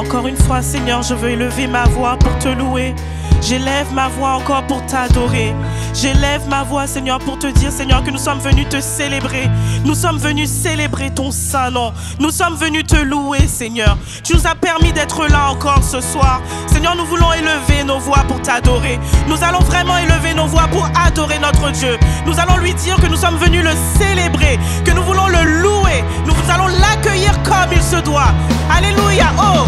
Encore une fois, Seigneur, je veux élever ma voix pour te louer. J'élève ma voix encore pour t'adorer. J'élève ma voix, Seigneur, pour te dire, Seigneur, que nous sommes venus te célébrer. Nous sommes venus célébrer ton saint nom. Nous sommes venus te louer, Seigneur. Tu nous as permis d'être là encore ce soir. Seigneur, nous voulons élever nos voix pour t'adorer. Nous allons vraiment élever nos voix pour adorer notre Dieu. Nous allons lui dire que nous sommes venus le célébrer, que nous voulons le louer. Nous allons l'accueillir comme il se doit. Alléluia. Oh!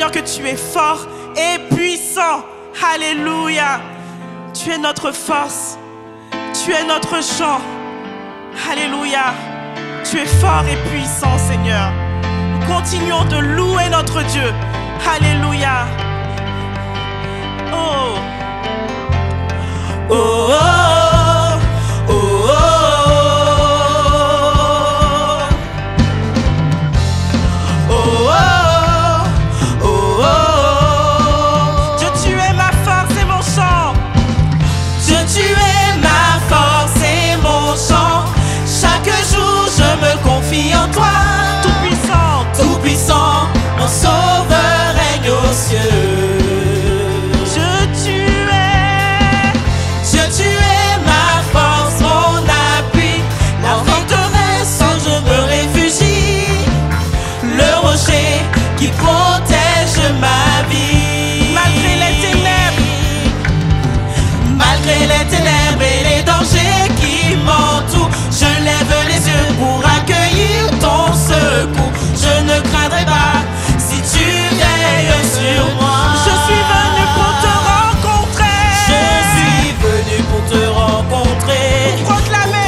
Seigneur, que tu es fort et puissant. Alléluia. Tu es notre force. Tu es notre chant. Alléluia. Tu es fort et puissant, Seigneur. Nous continuons de louer notre Dieu. Alléluia. Oh. Oh, oh, oh, oh, oh, oh, oh, oh. Dieu, tu es ma force et mon chant. Dieu, tu es ma force et mon chant. Chaque jour, je me confie en toi. Tout puissant, tout puissant, mon sauveur règne aux cieux. Qui protège ma vie. Malgré les ténèbres et les dangers qui m'entourent, je lève les yeux pour accueillir ton secours. Je ne craindrai pas si tu veilles sur moi. Je suis venu pour te rencontrer. Je suis venu pour te rencontrer. Pour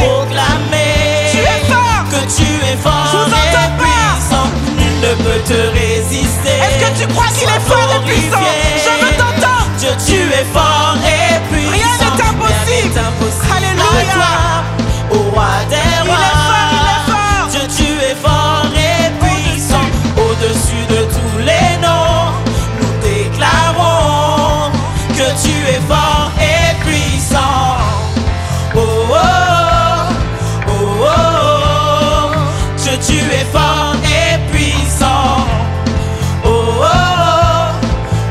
proclamer, tu es fort. Que tu es fort. Je vous entends pas. Nul ne peut te résister. Est-ce que tu crois qu'il est fort et puissant? Je veux t'entendre. Dieu, tu es fort et puissant. Rien n'est impossible. Alléluia. Toi, au roi des rois. Il est fort. Dieu, tu es fort et puissant. Au-dessus de tous les noms, nous déclarons que tu es fort et puissant. Oh, oh, oh, oh, oh. Dieu, tu es fort et puissant. Oh, oh,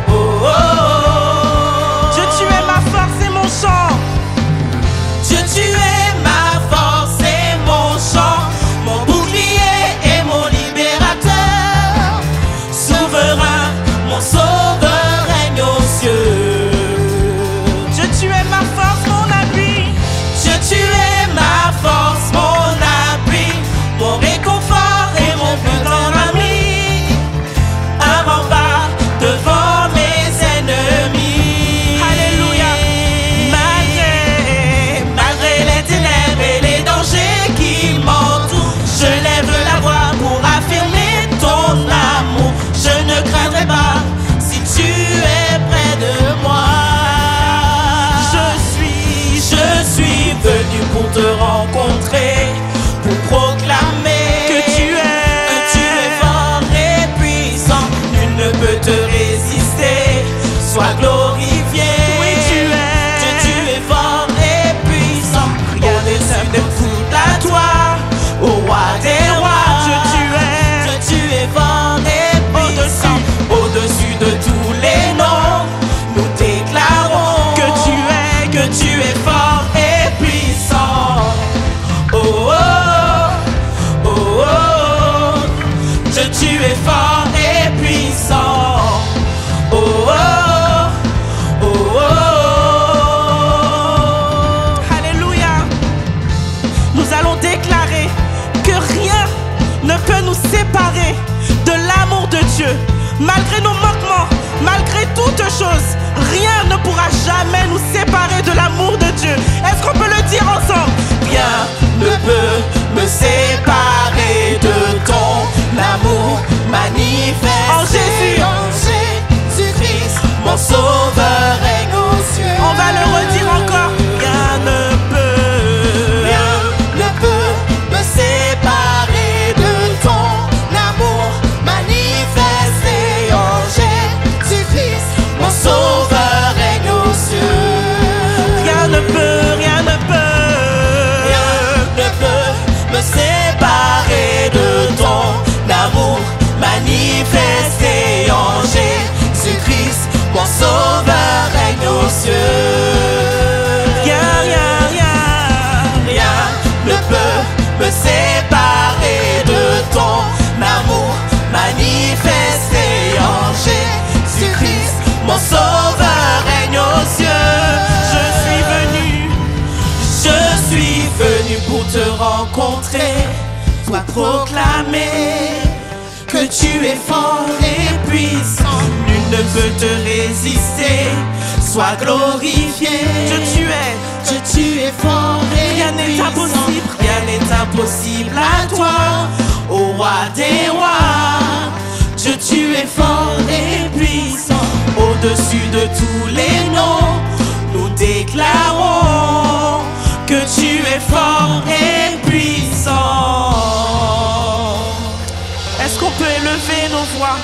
oh, oh, oh. Dieu, tu es ma force et mon chant. Dieu, tu es ma force et mon chant, mon bouclier et mon libérateur. Souverain, mon sauveur règne aux cieux. Dieu, tu es ma force, mon appui. Dieu, tu es ma force, mon appui, mon réconfort et mon plus grand ami. Un rempart devant mes ennemis. Alléluia. Malgré les ténèbres et les dangers qui m'entourent, je lève la voix pour affirmer ton amour. Je ne craindrai pas si tu es près de moi. Je suis venu pour te rencontrer, pour proclamer que tu es fort et puissant. Nul ne peut te résister. Sois glorifié. Oui, Dieu, tu es fort et puissant. Rien n'est impossible à toi, au roi des rois. Dieu, tu es fort et puissant. Au-dessus de tous les noms, nous déclarons que tu es fort et puissant. Oh, oh, oh, oh, oh. Dieu, tu es fort et puissant. Oh, oh, oh, oh, oh. Alléluia. Nous allons déclarer que rien ne peut nous séparer de l'amour de Dieu. Malgré nos manquements, malgré toutes choses, rien ne pourra jamais nous séparer de l'amour de Dieu. Est-ce qu'on peut le dire ensemble? Rien ne peut me séparer de ton amour manifeste en Jésus. En Jésus-Christ, mon sauveur règne aux cieux. On va le redire encore. Rien ne peut me séparer de ton amour manifesté en Jésus-Christ, mon sauveur règne aux cieux. Rien ne peut me séparer de ton amour manifesté en Jésus-Christ, mon sauveur règne aux cieux. Rien ne peut me séparer de ton amour manifesté en Jésus-Christ, mon sauveur règne aux cieux. Je suis venu pour te rencontrer, pour proclamer que tu es fort et puissant. ne peut te résister. Sois glorifié. Dieu, tu es fort et rien n'est impossible. Rien n'est impossible à toi, ô roi des rois. Dieu, tu es fort et puissant. Au-dessus de tous les noms, nous déclarons que tu es fort et puissant. Est-ce qu'on peut élever nos voix?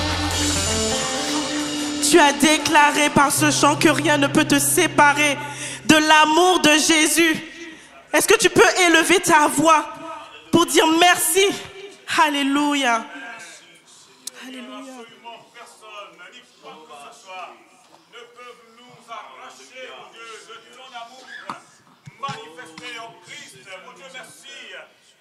Tu as déclaré par ce chant que rien ne peut te séparer de l'amour de Jésus. Est-ce que tu peux élever ta voix pour dire merci? Alléluia. Alléluia. Personne, ni quoi que ce soit, ne peut nous arracher, mon Dieu, de ton amour manifesté en Christ. Mon Dieu, merci,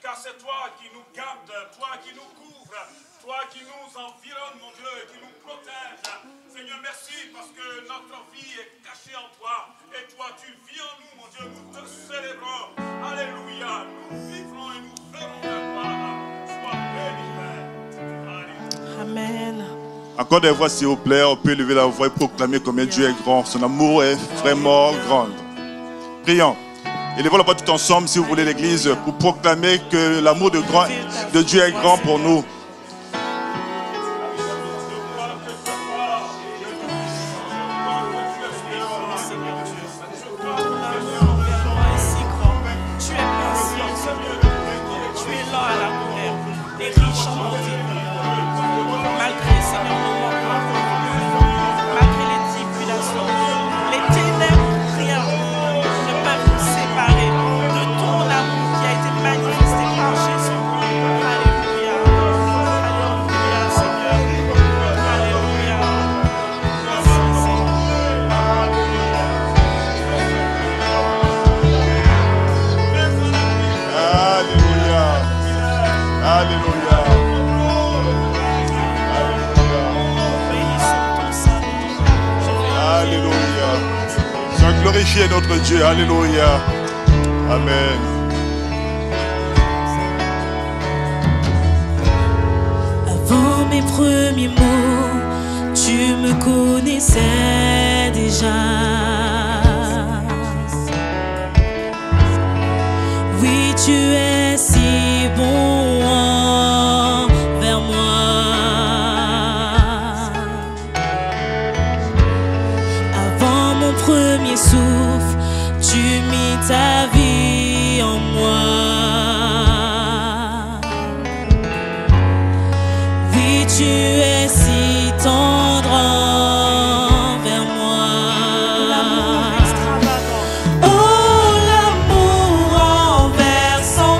car c'est toi qui nous garde, toi qui nous couvre, toi qui nous environne, mon Dieu, qui nous protège. Seigneur, merci parce que notre vie est cachée en toi. Et toi, tu vis en nous, mon Dieu. Nous te célébrons. Alléluia. Nous vivrons et nous verrons la gloire. Sois béni, Père. Amen. Encore des voix, s'il vous plaît. On peut lever la voix et proclamer combien Dieu est grand. Son amour est vraiment grand. Prions. Élevons la voix tout ensemble, si vous voulez, l'église, pour proclamer que l'amour de Dieu est grand pour nous. Glorifiez notre Dieu, alléluia, amen. Avant mes premiers mots, tu me connaissais déjà. Oui, tu es si bon envers moi. Avant mon premier souffle, tu mis ta vie en moi. Oui, tu es si tendre envers moi. L'amour extravagant. Oh, l'amour renversant,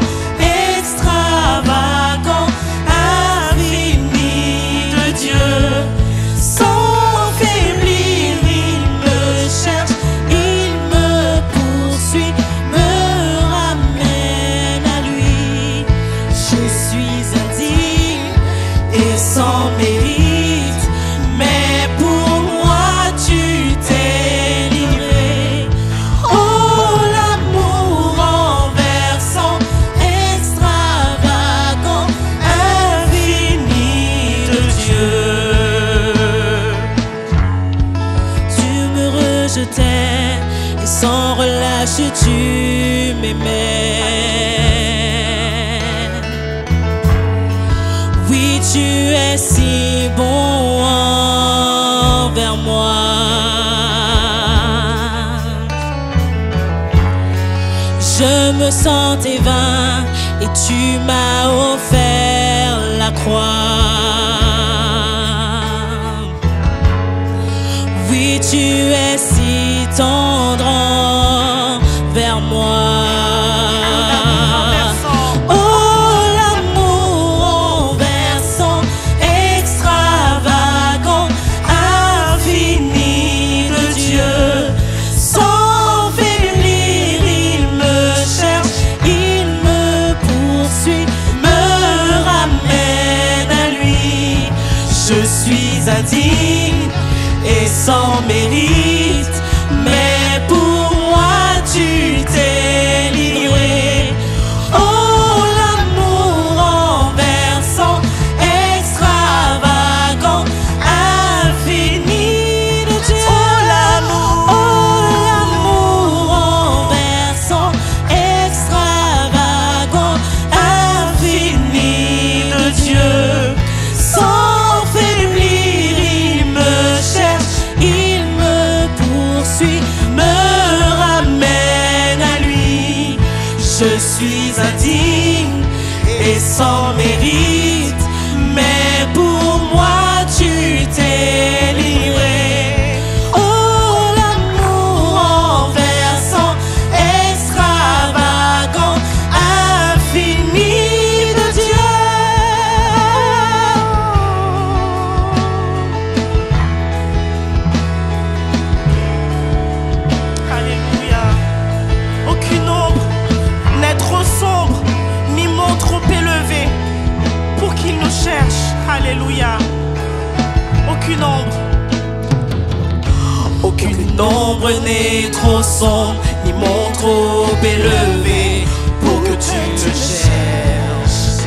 extravagant, infini de Dieu. Sans faiblir, il me cherche, il me poursuit, me ramène à lui. Je suis indigne et sans mérite, mais pour moi tu t'es livré. Oh, l'amour renversant, extravagant, infini de Dieu. Tu me rejetais et sans relâche tu m'aimais. Oui, tu es si bon envers moi. Je me sentais vain et tu m'as offert la croix. Oui, tu es si tendre envers moi. Oh, l'amour renversant, extravagant, infini de Dieu. Sans faiblir, il me cherche, il me poursuit, me ramène à lui. Je suis indigne et sans mérite, mais suis indigne et sans mérite, mais pour moi tu t'es livré. Oh, l'amour renversant, extravagant, infini de Dieu. Alléluia. Aucune ombre n'est trop sombre, ni mont trop élevé pour qu'il nous cherche. Alléluia. Aucune ombre. Aucune ombre n'est trop sombre, ni mont trop élevé pour que tu me cherches.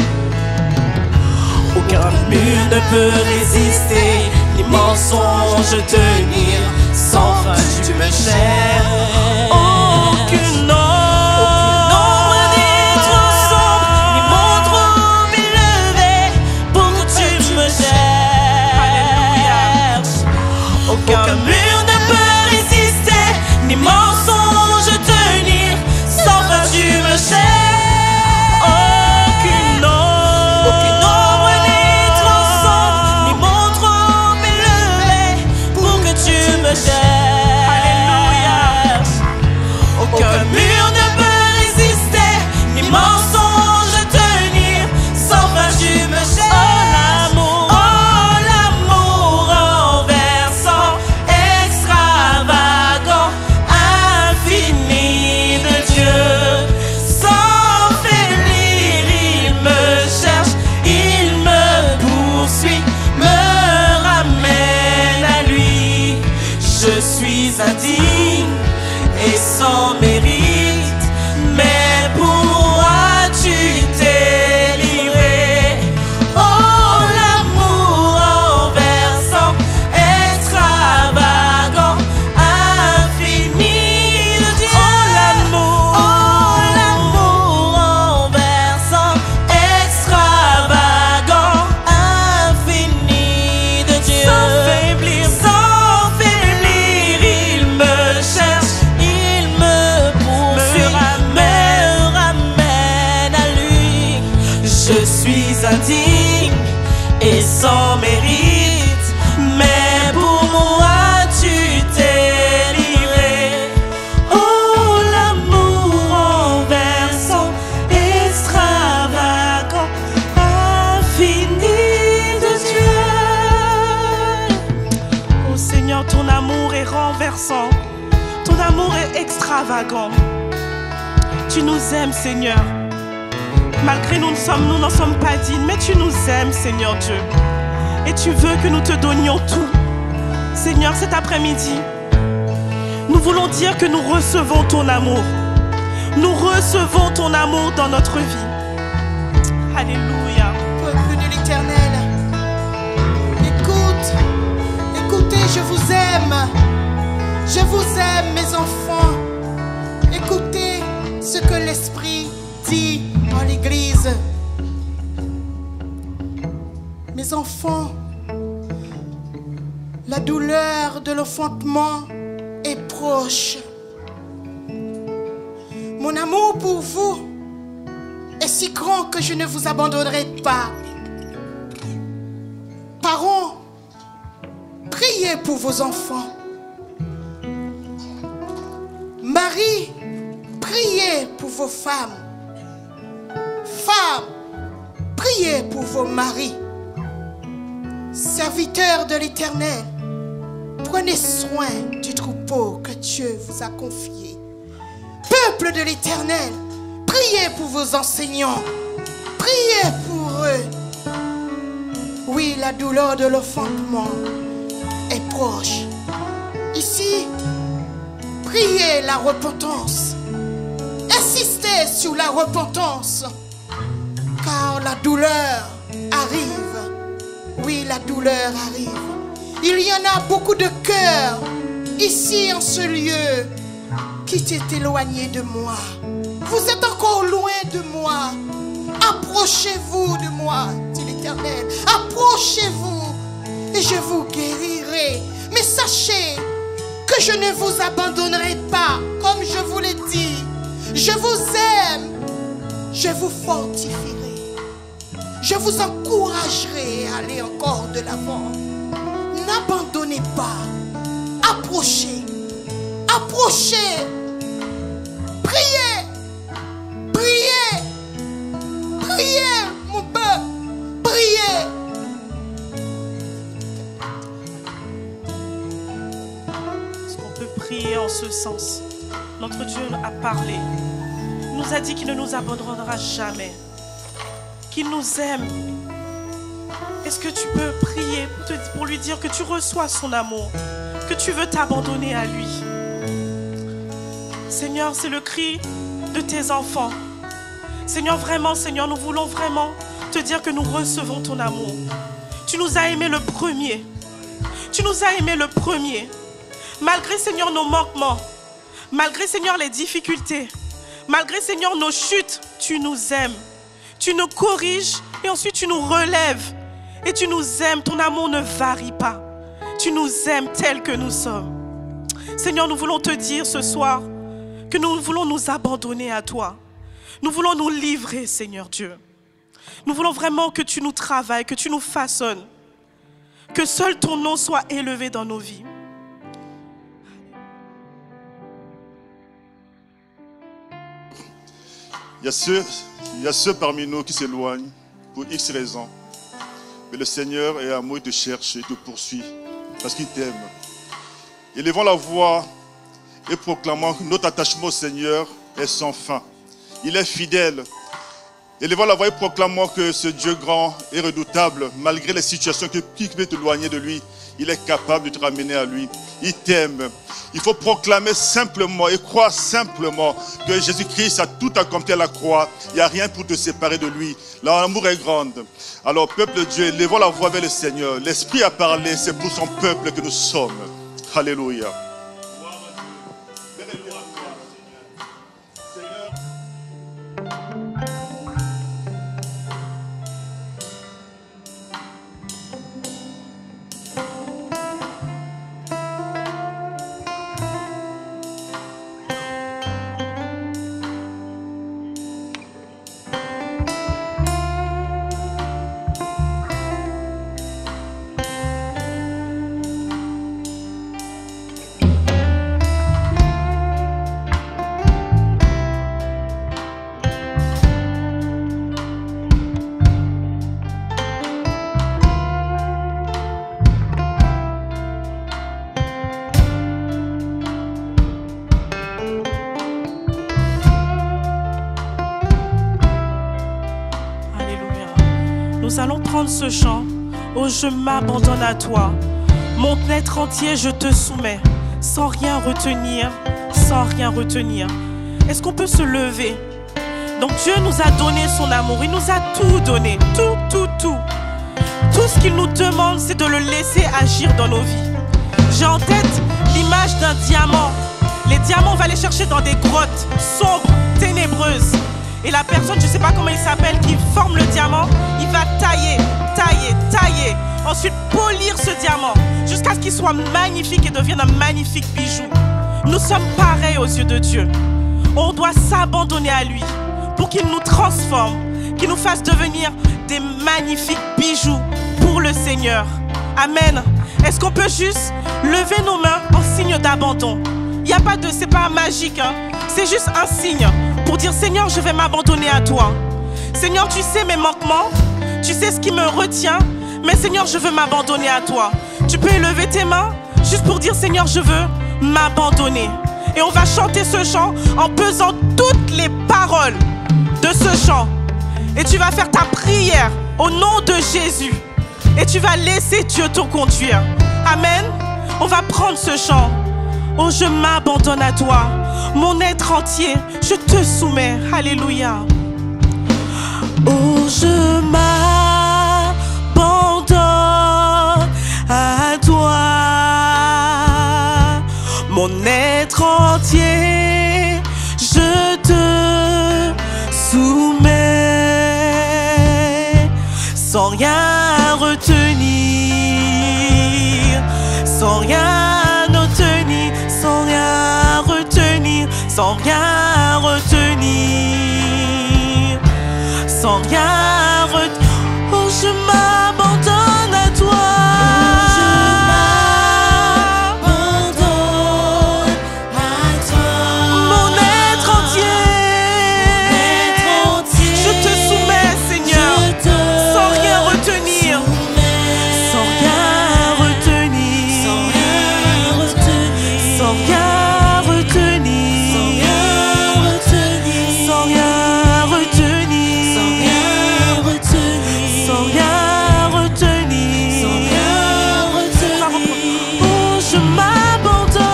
Aucun mur ne peut résister, ni mensonge tenir, sans fin tu me cherches. Aucune ombre n'est trop sombre, ni mont trop élevé pour que tu me cherches. Aucun mur ne peut résister, ni mensonge tenir, sans fin tu me cherches. Aucune ombre n'est trop sombre, ni mont trop élevé pour que tu me cherches. Alléluia. Aucun mur ne peut résister, ni mensonge tenir, sans fin tu me cherches. Oh l'amour renversant, extravagant, infini de Dieu. Sans faiblir, il me cherche, il me poursuit, me ramène à lui. Je suis indigne et sans mérite, mais pour moi tu t'es livré. Oh, l'amour renversant, extravagant, infini de Dieu. Oh, l'amour renversant, extravagant, infini de Dieu. Sans faiblir, il me cherche, il me poursuit, me ramène à lui. Je suis indigne et sans mérite, mais pour moi tu t'es livré. Oh, l'amour renversant, extravagant, infini de Dieu. Oh Seigneur, ton amour est renversant, ton amour est extravagant. Tu nous aimes, Seigneur. Malgré nous n'en sommes pas dignes, mais tu nous aimes, Seigneur Dieu. Et tu veux que nous te donnions tout. Seigneur, cet après-midi, nous voulons dire que nous recevons ton amour. Nous recevons ton amour dans notre vie. Alléluia. Peuple de l'Éternel, écoutez, je vous aime. Je vous aime, mes enfants. Écoutez ce que l'Esprit dit dans l'Église. Mes enfants, la douleur de l'enfantement est proche. Mon amour pour vous est si grand que je ne vous abandonnerai pas. Parents, priez pour vos enfants. Marie, priez pour vos femmes. Femmes, priez pour vos maris. Serviteurs de l'Éternel, prenez soin du troupeau que Dieu vous a confié. Peuple de l'Éternel, priez pour vos enseignants. Priez pour eux. Oui, la douleur de l'enfantement est proche. Ici, priez la repentance. Insistez sur la repentance. Car la douleur arrive. Oui, la douleur arrive. Il y en a beaucoup de cœurs ici en ce lieu qui s'est éloigné de moi. Vous êtes encore loin de moi. Approchez-vous de moi, dit l'Éternel. Approchez-vous et je vous guérirai. Mais sachez que je ne vous abandonnerai pas, comme je vous l'ai dit. Je vous aime. je vous fortifierai. Je vous encouragerai à aller encore de l'avant. N'abandonnez pas. Approchez. Approchez. Priez. Priez. Priez, mon peuple. Priez. Est-ce qu'on peut prier en ce sens? Notre Dieu a parlé. Il nous a dit qu'il ne nous abandonnera jamais. Qu'il nous aime. Est-ce que tu peux prier pour lui dire que tu reçois son amour, que tu veux t'abandonner à lui? Seigneur, c'est le cri de tes enfants. Seigneur, vraiment, Seigneur, nous voulons vraiment te dire que nous recevons ton amour. Tu nous as aimés le premier. Tu nous as aimés le premier. Malgré, Seigneur, nos manquements, malgré, Seigneur, les difficultés, malgré, Seigneur, nos chutes, tu nous aimes. Tu nous corriges et ensuite tu nous relèves. Et tu nous aimes, ton amour ne varie pas. Tu nous aimes tels que nous sommes. Seigneur, nous voulons te dire ce soir que nous voulons nous abandonner à toi. Nous voulons nous livrer, Seigneur Dieu. Nous voulons vraiment que tu nous travailles, que tu nous façonnes. Que seul ton nom soit élevé dans nos vies. Il y a ceux parmi nous qui s'éloignent pour X raisons. Mais le Seigneur est amour, il te cherche, il te poursuit parce qu'il t'aime. Élevons la voix et proclamons que notre attachement au Seigneur est sans fin. Il est fidèle. Élevons la voix et proclamons que ce Dieu grand et redoutable, malgré les situations qui peuvent t'éloigner de lui, il est capable de te ramener à lui. Il t'aime. Il faut proclamer simplement et croire simplement que Jésus-Christ a tout accompli à la croix. Il n'y a rien pour te séparer de lui. L'amour est grand. Alors, peuple de Dieu, élevons la voix vers le Seigneur. L'Esprit a parlé, c'est pour son peuple que nous sommes. Alléluia. Nous allons prendre ce chant. Oh, je m'abandonne à toi. Mon être entier, je te soumets. Sans rien retenir, sans rien retenir. Est-ce qu'on peut se lever? Donc Dieu nous a donné son amour. Il nous a tout donné. Tout. Tout ce qu'il nous demande, c'est de le laisser agir dans nos vies. J'ai en tête l'image d'un diamant. Les diamants, on va les chercher dans des grottes sombres, ténébreuses. Et la personne, je ne sais pas comment il s'appelle, qui forme le diamant, il va tailler. Ensuite, polir ce diamant jusqu'à ce qu'il soit magnifique et devienne un magnifique bijou. Nous sommes pareils aux yeux de Dieu. On doit s'abandonner à lui pour qu'il nous transforme, qu'il nous fasse devenir des magnifiques bijoux pour le Seigneur. Amen. Est-ce qu'on peut juste lever nos mains en signe d'abandon? Il n'y a pas de, c'est pas magique, hein. C'est juste un signe pour dire Seigneur, je vais m'abandonner à toi. Seigneur, tu sais mes manquements, tu sais ce qui me retient, mais Seigneur, je veux m'abandonner à toi. Tu peux élever tes mains juste pour dire Seigneur, je veux m'abandonner. Et on va chanter ce chant en pesant toutes les paroles de ce chant. Et tu vas faire ta prière au nom de Jésus. Et tu vas laisser Dieu te conduire. Amen. On va prendre ce chant. Oh, je m'abandonne à toi. Mon être entier, je te soumets. Alléluia. Oh, je m'abandonne à toi. Mon être entier, je te soumets. Sans rien retenir, sans rien obtenir, sans rien retenir, sans rien retenir. rien retenir. Oh, je m'abandonne à toi. Mon être entier. Je te soumets, Seigneur, sans rien retenir. Sans rien retenir. Sans rien retenir. Sans rien retenir. Sans rien retenir. Oh, je m'abandonne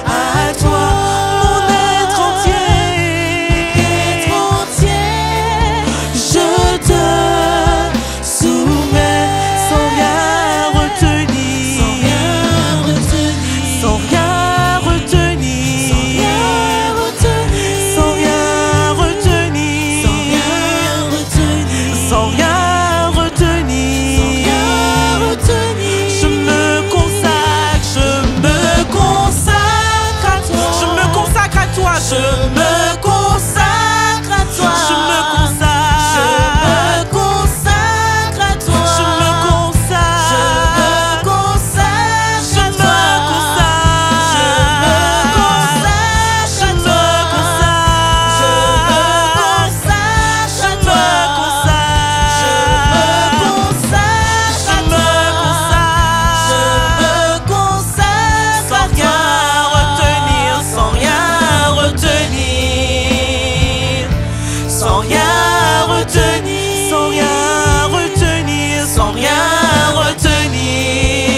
à toi, mon être entier. Je te soumets sans rien retenir. Sans rien retenir. Sans rien retenir. Sans rien retenir. Je me consacre à toi. Je me consacre à toi. Je me consacre à toi. Je me consacre à toi. Je me sans rien retenir, sans rien retenir, sans rien retenir,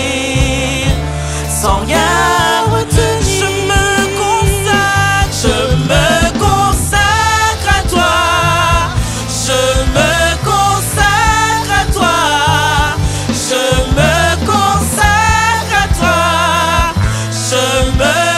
sans rien retenir. Je me consacre à toi. Je me consacre à toi. Je me consacre à toi. Je me consacre à toi.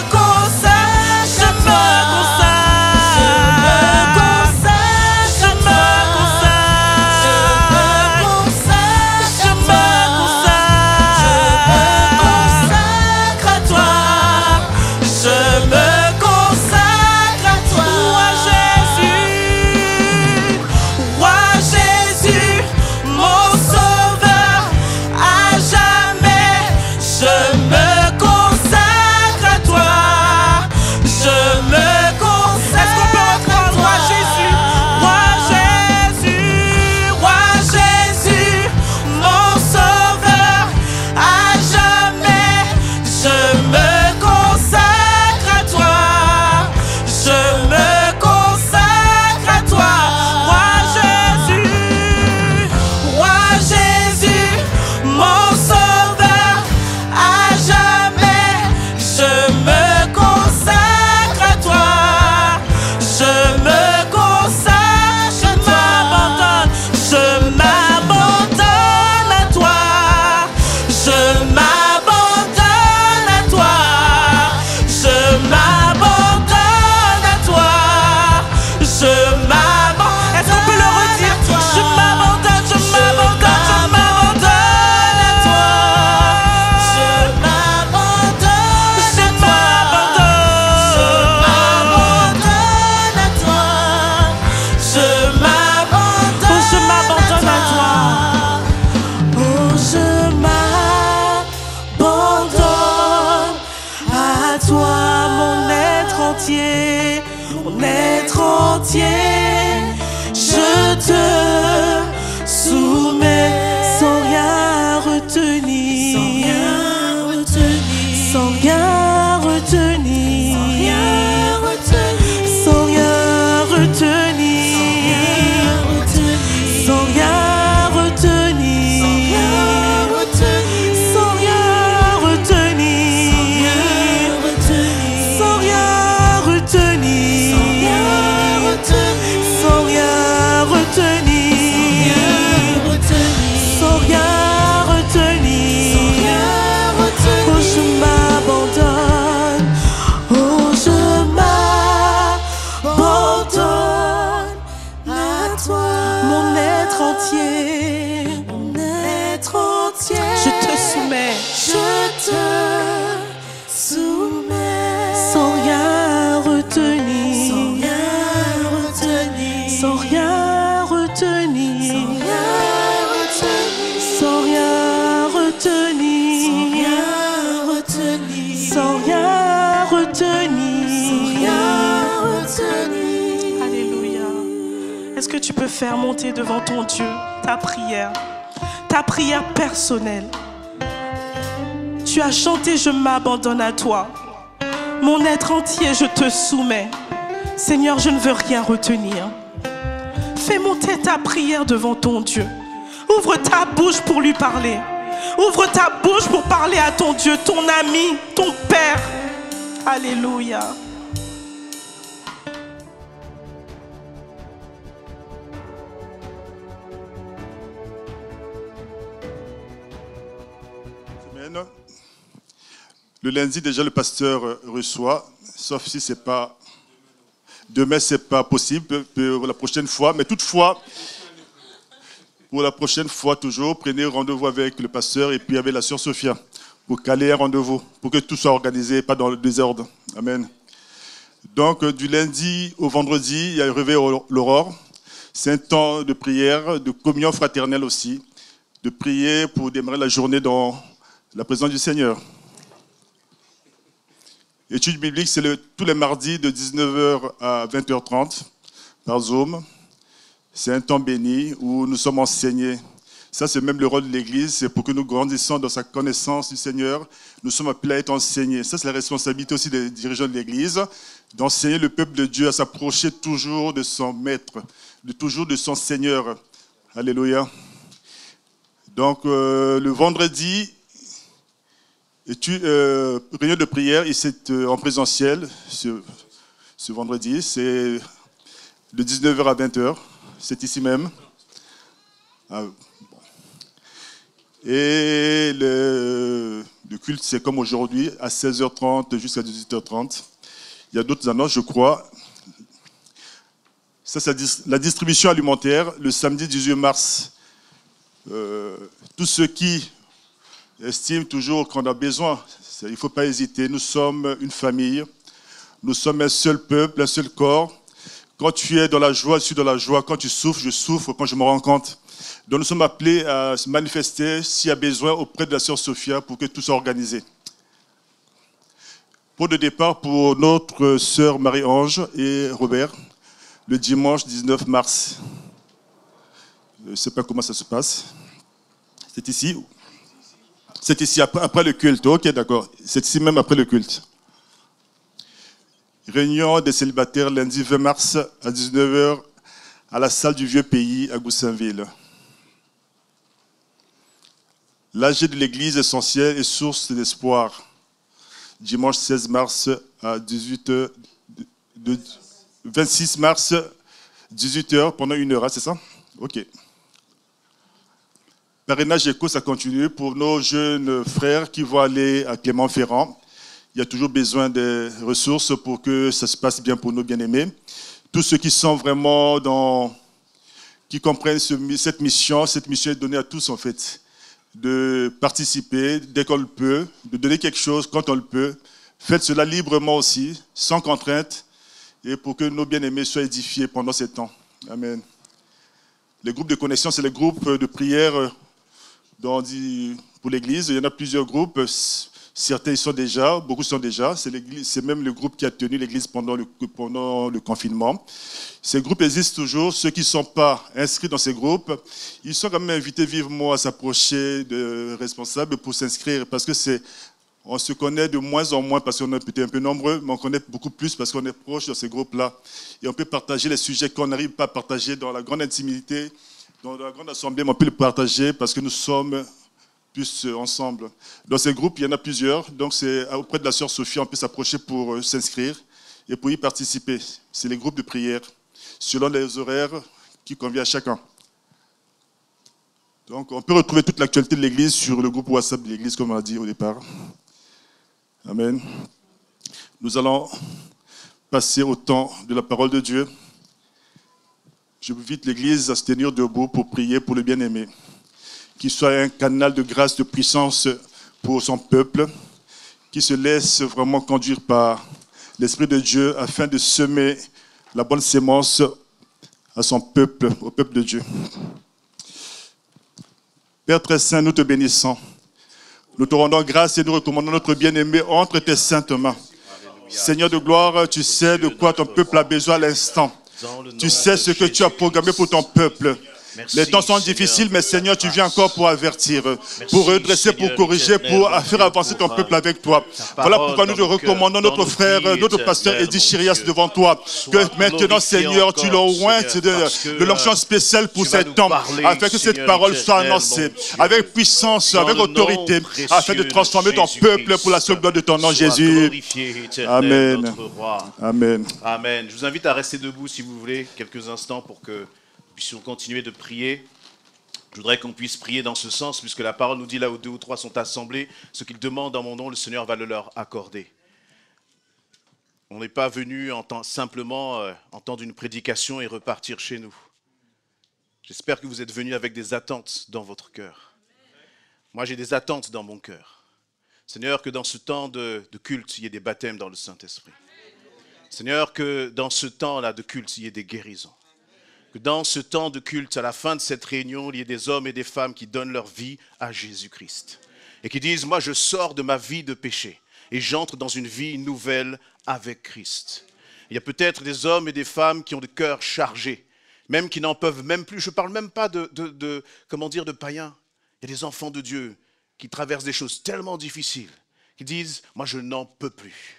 Mon être entier, je te soumets sans rien retenir, sans rien retenir, sans rien retenir, sans rien retenir, sans rien retenir, sans rien retenir, sans rien retenir. retenir. retenir. Alléluia. Est-ce que tu peux faire monter devant ton Dieu ta prière personnelle? Tu as chanté, je m'abandonne à toi. Mon être entier, je te soumets. Seigneur, je ne veux rien retenir. Fais monter ta prière devant ton Dieu. Ouvre ta bouche pour lui parler. Ouvre ta bouche pour parler à ton Dieu, ton ami, ton Père. Alléluia. Amen. Le lundi, déjà, le pasteur reçoit, sauf si c'est pas... Demain, c'est pas possible pour la prochaine fois. Mais toutefois, pour la prochaine fois, toujours, prenez rendez-vous avec le pasteur et puis avec la sœur Sophia pour caler un rendez-vous, pour que tout soit organisé, pas dans le désordre. Amen. Donc, du lundi au vendredi, il y a le réveil à l'aurore. C'est un temps de prière, de communion fraternelle aussi, de prier pour démarrer la journée dans la présence du Seigneur. Études bibliques, c'est tous les mardis de 19h à 20h30 par Zoom. C'est un temps béni où nous sommes enseignés. Ça, c'est même le rôle de l'Église, c'est pour que nous grandissions dans sa connaissance du Seigneur. Nous sommes appelés à être enseignés. Ça, c'est la responsabilité aussi des dirigeants de l'Église, d'enseigner le peuple de Dieu à s'approcher toujours de son Maître, toujours de son Seigneur. Alléluia. Donc, le vendredi, réunion de prière, et c'est en présentiel ce vendredi, c'est de 19h à 20h, c'est ici même. Et le culte, c'est comme aujourd'hui, à 16h30 jusqu'à 18h30. Il y a d'autres annonces, je crois. Ça, c'est la distribution alimentaire, le samedi 18 mars. Tous ceux qui estime toujours qu'on a besoin. Il ne faut pas hésiter. Nous sommes une famille. Nous sommes un seul peuple, un seul corps. Quand tu es dans la joie, je suis dans la joie. Quand tu souffres, je souffre quand je me rends compte. Donc nous sommes appelés à se manifester s'il y a besoin auprès de la sœur Sophia pour que tout soit organisé. Pour de départ pour notre sœur Marie-Ange et Robert, le dimanche 19 mars. Je ne sais pas comment ça se passe. C'est ici. C'est ici après le culte. Ok, d'accord. C'est ici même après le culte. Réunion des célibataires lundi 20 mars à 19h à la salle du Vieux Pays à Goussainville. L'AG de l'église essentielle et source d'espoir. Dimanche 16 mars à 18h. 26 mars, 18h pendant 1 heure, c'est ça? Ok. Parrainage éco, ça continue pour nos jeunes frères qui vont aller à Clermont-Ferrand. Il y a toujours besoin de ressources pour que ça se passe bien pour nos bien-aimés. Tous ceux qui sont vraiment qui comprennent cette mission est donnée à tous en fait, de participer dès qu'on le peut, de donner quelque chose quand on le peut. Faites cela librement aussi, sans contrainte, et pour que nos bien-aimés soient édifiés pendant ces temps. Amen. Les groupes de connexion, c'est les groupes de prière pour l'église. Il y en a plusieurs groupes. Certains y sont déjà, beaucoup sont déjà. C'est même le groupe qui a tenu l'église pendant le confinement. Ces groupes existent toujours. Ceux qui ne sont pas inscrits dans ces groupes, ils sont quand même invités vivement à s'approcher de responsables pour s'inscrire. Parce que on se connaît de moins en moins parce qu'on est peut-être un peu nombreux, mais on connaît beaucoup plus parce qu'on est proche de ces groupes-là. Et on peut partager les sujets qu'on n'arrive pas à partager dans la grande intimité, dans la grande assemblée, mais on peut les partager parce que nous sommes plus ensemble. Dans ces groupes, il y en a plusieurs. Donc, c'est auprès de la sœur Sophie, on peut s'approcher pour s'inscrire et pour y participer. C'est les groupes de prière, selon les horaires qui conviennent à chacun. Donc, on peut retrouver toute l'actualité de l'Église sur le groupe WhatsApp de l'Église, comme on a dit au départ. Amen. Nous allons passer au temps de la parole de Dieu. Je vous invite l'Église à se tenir debout pour prier pour le bien-aimé. Qu'il soit un canal de grâce, de puissance pour son peuple, qui se laisse vraiment conduire par l'Esprit de Dieu afin de semer la bonne sémence à son peuple, au peuple de Dieu. Père très saint, nous te bénissons. Nous te rendons grâce et nous recommandons notre bien-aimé entre tes saintes mains. Seigneur de gloire, tu sais de quoi ton peuple a besoin à l'instant. Tu sais ce que tu as programmé pour ton peuple. Les temps sont difficiles, mais Seigneur, tu viens encore pour avertir, pour redresser, pour corriger, pour faire avancer ton peuple avec toi. Voilà pourquoi nous te recommandons notre frère, notre pasteur Eddy Chirias devant toi. Que maintenant, Seigneur, tu l'ointes de l'onction spéciale pour cet temps, afin que cette parole soit annoncée avec puissance, avec autorité, afin de transformer ton peuple pour la seule gloire de ton nom, Jésus. Amen. Amen. Amen. Je vous invite à rester debout si vous voulez quelques instants pour que nous puissions continuer de prier. Je voudrais qu'on puisse prier dans ce sens, puisque la parole nous dit là où 2 ou 3 sont assemblés, ce qu'ils demandent en mon nom, le Seigneur va le leur accorder. On n'est pas venu simplement entendre une prédication et repartir chez nous. J'espère que vous êtes venus avec des attentes dans votre cœur. Moi, j'ai des attentes dans mon cœur. Seigneur, que dans ce temps de culte, il y ait des baptêmes dans le Saint-Esprit. Seigneur, que dans ce temps-là de culte, il y ait des guérisons. Que dans ce temps de culte, à la fin de cette réunion, il y ait des hommes et des femmes qui donnent leur vie à Jésus-Christ. Et qui disent, moi je sors de ma vie de péché et j'entre dans une vie nouvelle avec Christ. Il y a peut-être des hommes et des femmes qui ont le cœur chargé, même qui n'en peuvent même plus. Je ne parle même pas de païens. Il y a des enfants de Dieu qui traversent des choses tellement difficiles, qui disent, moi je n'en peux plus.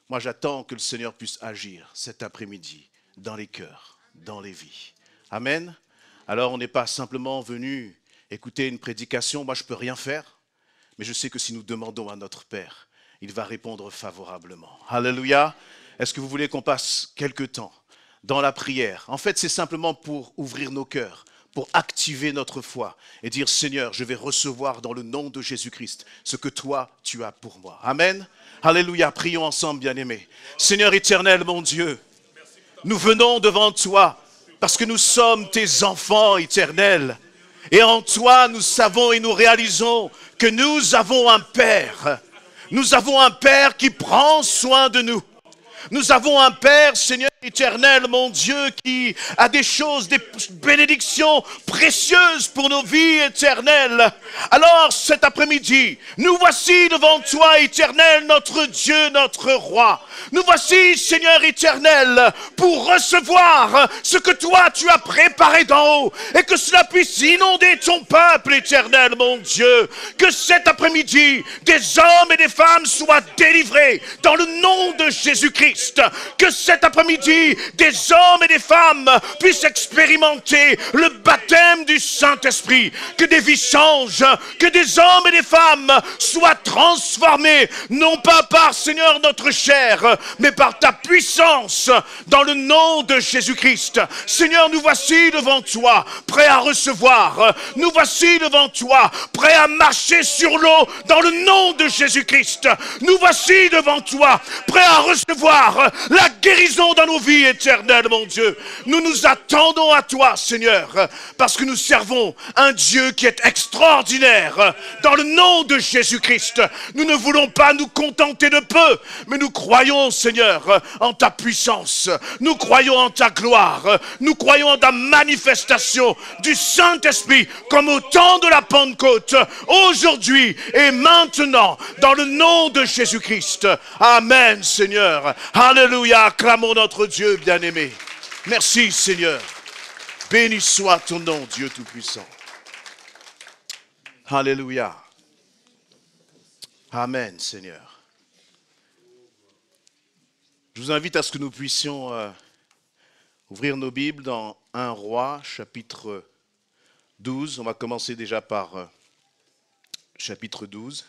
Moi j'attends que le Seigneur puisse agir cet après-midi dans les cœurs, dans les vies. Amen. Alors on n'est pas simplement venu écouter une prédication, moi je ne peux rien faire, mais je sais que si nous demandons à notre Père, il va répondre favorablement. Alléluia. Est-ce que vous voulez qu'on passe quelque temps dans la prière? En fait, c'est simplement pour ouvrir nos cœurs, pour activer notre foi et dire, Seigneur, je vais recevoir dans le nom de Jésus-Christ ce que toi, tu as pour moi. Amen. Alléluia. Prions ensemble, bien-aimés. Seigneur éternel, mon Dieu, nous venons devant toi parce que nous sommes tes enfants éternels. Et en toi, nous savons et nous réalisons que nous avons un Père. Nous avons un Père qui prend soin de nous. Nous avons un Père, Seigneur éternel, mon Dieu, qui a des choses, des bénédictions précieuses pour nos vies éternelles. Alors, cet après-midi, nous voici devant toi, éternel, notre Dieu, notre Roi. Nous voici, Seigneur éternel, pour recevoir ce que toi, tu as préparé d'en haut, et que cela puisse inonder ton peuple éternel, mon Dieu. Que cet après-midi, des hommes et des femmes soient délivrés dans le nom de Jésus-Christ. Que cet après-midi, des hommes et des femmes puissent expérimenter le baptême du Saint-Esprit, que des vies changent, que des hommes et des femmes soient transformés, non pas par, Seigneur, notre chair, mais par ta puissance, dans le nom de Jésus-Christ. Seigneur, nous voici devant toi, prêts à recevoir. Nous voici devant toi, prêts à marcher sur l'eau, dans le nom de Jésus-Christ. Nous voici devant toi, prêts à recevoir la guérison dans nos vies éternelles, mon Dieu. Nous nous attendons à toi, Seigneur, parce que nous servons un Dieu qui est extraordinaire. Dans le nom de Jésus-Christ, nous ne voulons pas nous contenter de peu, mais nous croyons, Seigneur, en ta puissance. Nous croyons en ta gloire. Nous croyons en ta manifestation du Saint-Esprit, comme au temps de la Pentecôte, aujourd'hui et maintenant, dans le nom de Jésus-Christ. Amen, Seigneur. Alléluia. Acclamons notre Dieu bien-aimé. Merci, Seigneur. Béni soit ton nom, Dieu Tout-Puissant. Alléluia. Amen, Seigneur. Je vous invite à ce que nous puissions ouvrir nos Bibles dans 1 Roi, chapitre 12. On va commencer déjà par chapitre 12.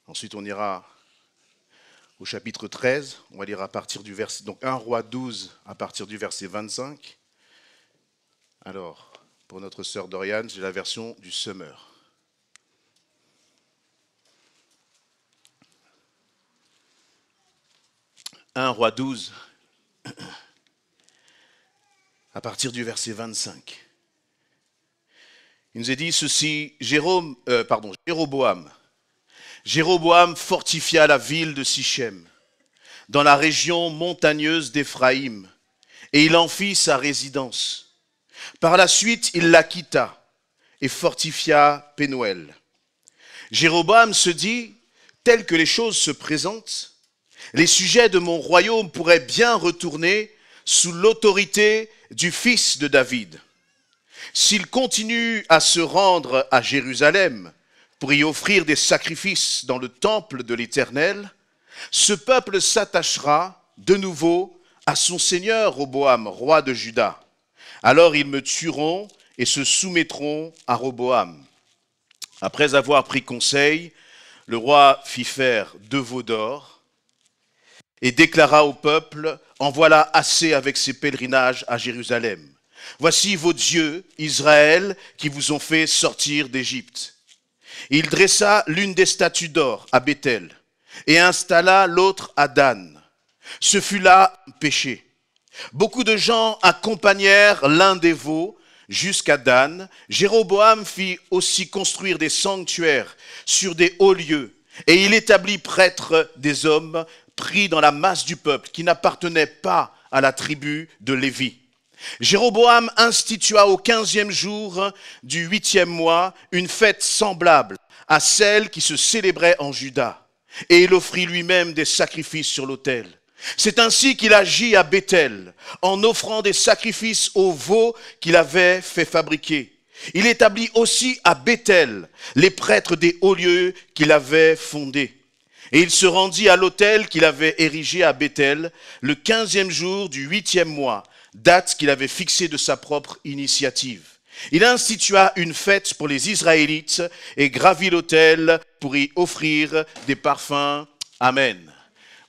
Ensuite, on ira au chapitre 13, on va lire à partir du verset, donc 1 Roi 12 à partir du verset 25. Alors, pour notre sœur Doriane, j'ai la version du Semeur. « 1 Roi 12, à partir du verset 25. Il nous est dit ceci, Jéroboam fortifia la ville de Sichem, dans la région montagneuse d'Éphraïm, et il en fit sa résidence. Par la suite, il la quitta et fortifia Pénuel. Jéroboam se dit, tel que les choses se présentent, Les sujets de mon royaume pourraient bien retourner sous l'autorité du fils de David. S'il continue à se rendre à Jérusalem pour y offrir des sacrifices dans le temple de l'Éternel, ce peuple s'attachera de nouveau à son seigneur Roboam, roi de Juda. Alors ils me tueront et se soumettront à Roboam. Après avoir pris conseil, le roi fit faire 2 veaux d'or et déclara au peuple, en voilà assez avec ces pèlerinages à Jérusalem. Voici vos dieux, Israël, qui vous ont fait sortir d'Égypte. Il dressa l'une des statues d'or à Béthel et installa l'autre à Dan. Ce fut là un péché. Beaucoup de gens accompagnèrent l'un des veaux jusqu'à Dan. Jéroboam fit aussi construire des sanctuaires sur des hauts lieux, et il établit prêtres des hommes pris dans la masse du peuple, qui n'appartenaient pas à la tribu de Lévi. Jéroboam institua au 15e jour du 8e mois une fête semblable à celle qui se célébrait en Juda, et il offrit lui-même des sacrifices sur l'autel. C'est ainsi qu'il agit à Béthel, en offrant des sacrifices aux veaux qu'il avait fait fabriquer. Il établit aussi à Béthel les prêtres des hauts lieux qu'il avait fondés. Et il se rendit à l'autel qu'il avait érigé à Béthel le 15e jour du 8e mois, date qu'il avait fixée de sa propre initiative. Il institua une fête pour les Israélites et gravit l'autel pour y offrir des parfums. Amen.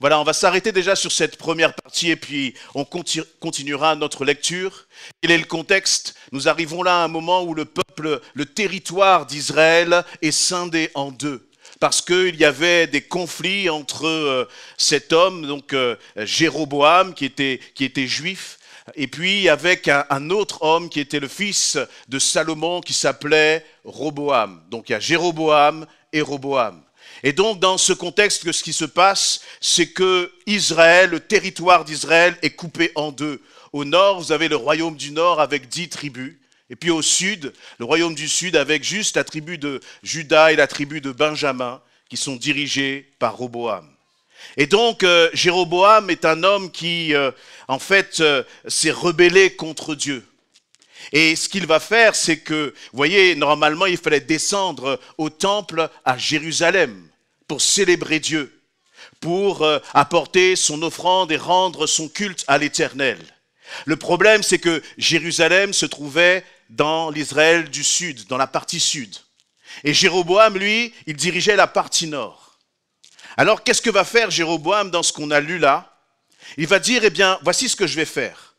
Voilà, on va s'arrêter déjà sur cette première partie et puis on continuera notre lecture. Quel est le contexte? Nous arrivons là à un moment où le peuple, le territoire d'Israël est scindé en deux. Parce qu'il y avait des conflits entre cet homme, donc Jéroboam, qui était juif, et puis avec un autre homme qui était le fils de Salomon, qui s'appelait Roboam. Donc il y a Jéroboam et Roboam. Et donc dans ce contexte, ce qui se passe, c'est que Israël, le territoire d'Israël est coupé en deux. Au nord, vous avez le royaume du nord avec 10 tribus. Et puis au sud, le royaume du sud avec juste la tribu de Juda et la tribu de Benjamin qui sont dirigés par Roboam. Et donc Jéroboam est un homme qui en fait s'est rebellé contre Dieu. Et ce qu'il va faire, c'est que, vous voyez, normalement il fallait descendre au temple à Jérusalem pour célébrer Dieu, pour apporter son offrande et rendre son culte à l'Éternel. Le problème, c'est que Jérusalem se trouvait dans l'Israël du sud, dans la partie sud. Et Jéroboam, lui, il dirigeait la partie nord. Alors, qu'est-ce que va faire Jéroboam dans ce qu'on a lu là? Il va dire, eh bien, voici ce que je vais faire.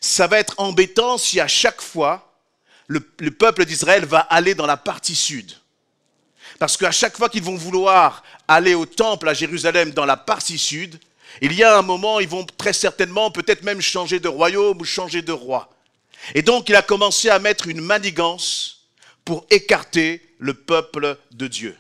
Ça va être embêtant si à chaque fois, le peuple d'Israël va aller dans la partie sud. Parce qu'à chaque fois qu'ils vont vouloir aller au temple à Jérusalem dans la partie sud, il y a un moment, ils vont très certainement peut-être même changer de royaume ou changer de roi. Et donc, il a commencé à mettre une manigance pour écarter le peuple de Dieu.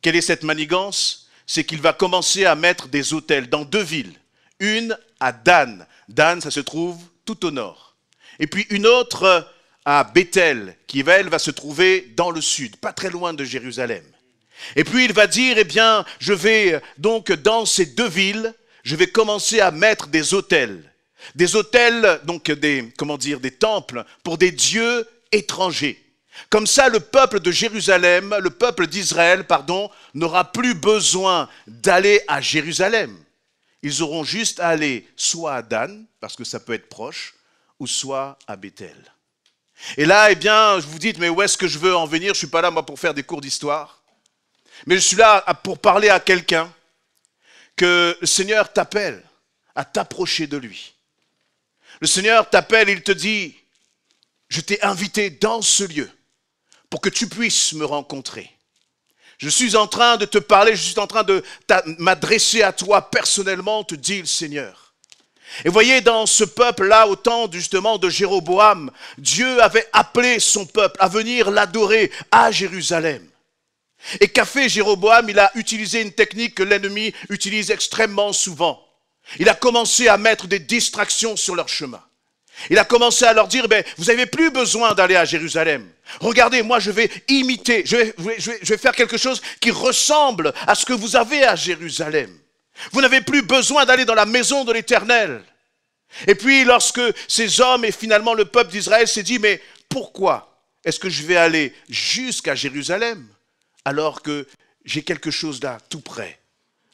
Quelle est cette manigance? C'est qu'il va commencer à mettre des autels dans 2 villes. Une à Dan. Dan, ça se trouve tout au nord. Et puis une autre à Béthel, qui elle va se trouver dans le sud, pas très loin de Jérusalem. Et puis il va dire, eh bien, je vais donc dans ces 2 villes, je vais commencer à mettre des autels. Des autels, donc des temples pour des dieux étrangers. Comme ça, le peuple de Jérusalem, le peuple d'Israël, n'aura plus besoin d'aller à Jérusalem. Ils auront juste à aller soit à Dan, parce que ça peut être proche, ou soit à Béthel. Et là, eh bien, vous vous dites, mais où est-ce que je veux en venir? Je ne suis pas là, moi, pour faire des cours d'histoire. Mais je suis là pour parler à quelqu'un que le Seigneur t'appelle à t'approcher de lui. Le Seigneur t'appelle et il te dit, je t'ai invité dans ce lieu pour que tu puisses me rencontrer. Je suis en train de te parler, je suis en train de m'adresser à toi personnellement, te dit le Seigneur. Et voyez, dans ce peuple-là, au temps justement de Jéroboam, Dieu avait appelé son peuple à venir l'adorer à Jérusalem. Et qu'a fait Jéroboam? Il a utilisé une technique que l'ennemi utilise extrêmement souvent. Il a commencé à mettre des distractions sur leur chemin. Il a commencé à leur dire, vous n'avez plus besoin d'aller à Jérusalem. Regardez, moi je vais imiter, je vais faire quelque chose qui ressemble à ce que vous avez à Jérusalem. Vous n'avez plus besoin d'aller dans la maison de l'Éternel. Et puis lorsque ces hommes et finalement le peuple d'Israël s'est dit, mais pourquoi est-ce que je vais aller jusqu'à Jérusalem alors que j'ai quelque chose là tout près?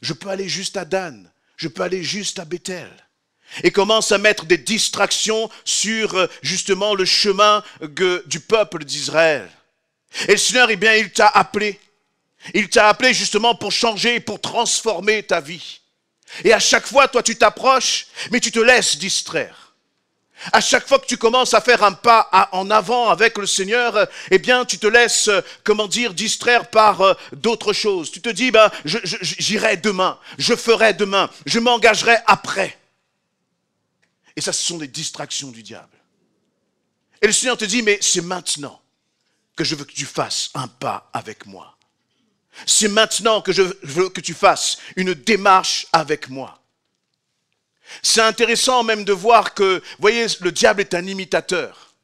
Je peux aller juste à Dan, je peux aller juste à Bethel. Et commence à mettre des distractions sur justement le chemin du peuple d'Israël. Et le Seigneur, eh bien, il t'a appelé. Il t'a appelé justement pour changer, pour transformer ta vie. Et à chaque fois, toi, tu t'approches, mais tu te laisses distraire. À chaque fois que tu commences à faire un pas en avant avec le Seigneur, eh bien, tu te laisses, distraire par d'autres choses. Tu te dis, ben, j'irai demain, je ferai demain, je m'engagerai après. Et ça, ce sont des distractions du diable. Et le Seigneur te dit, mais c'est maintenant que je veux que tu fasses un pas avec moi. C'est maintenant que je veux que tu fasses une démarche avec moi. C'est intéressant même de voir que, vous voyez, le diable est un imitateur.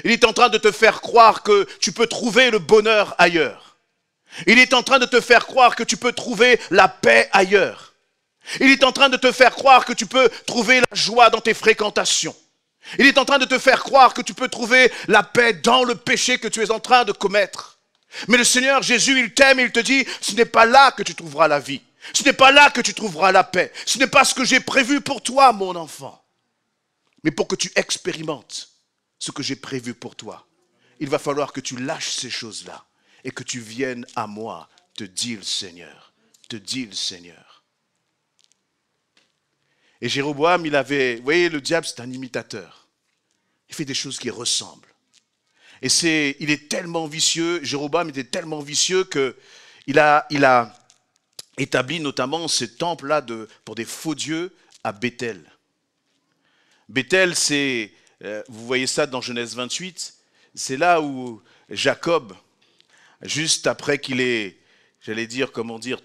Il est en train de te faire croire que tu peux trouver le bonheur ailleurs. Il est en train de te faire croire que tu peux trouver la paix ailleurs. Il est en train de te faire croire que tu peux trouver la joie dans tes fréquentations. Il est en train de te faire croire que tu peux trouver la paix dans le péché que tu es en train de commettre. Mais le Seigneur Jésus, il t'aime, il te dit, ce n'est pas là que tu trouveras la vie. Ce n'est pas là que tu trouveras la paix. Ce n'est pas ce que j'ai prévu pour toi, mon enfant. Mais pour que tu expérimentes ce que j'ai prévu pour toi, il va falloir que tu lâches ces choses-là et que tu viennes à moi, te dit le Seigneur. Te dit le Seigneur. Et Jéroboam, il avait, vous voyez, le diable, c'est un imitateur. Il fait des choses qui ressemblent. Et il est tellement vicieux, Jéroboam était tellement vicieux qu'il a établi notamment ces temples-là pour des faux dieux à Bethel. Bethel, c'est, vous voyez ça dans Genèse 28, c'est là où Jacob, juste après qu'il ait,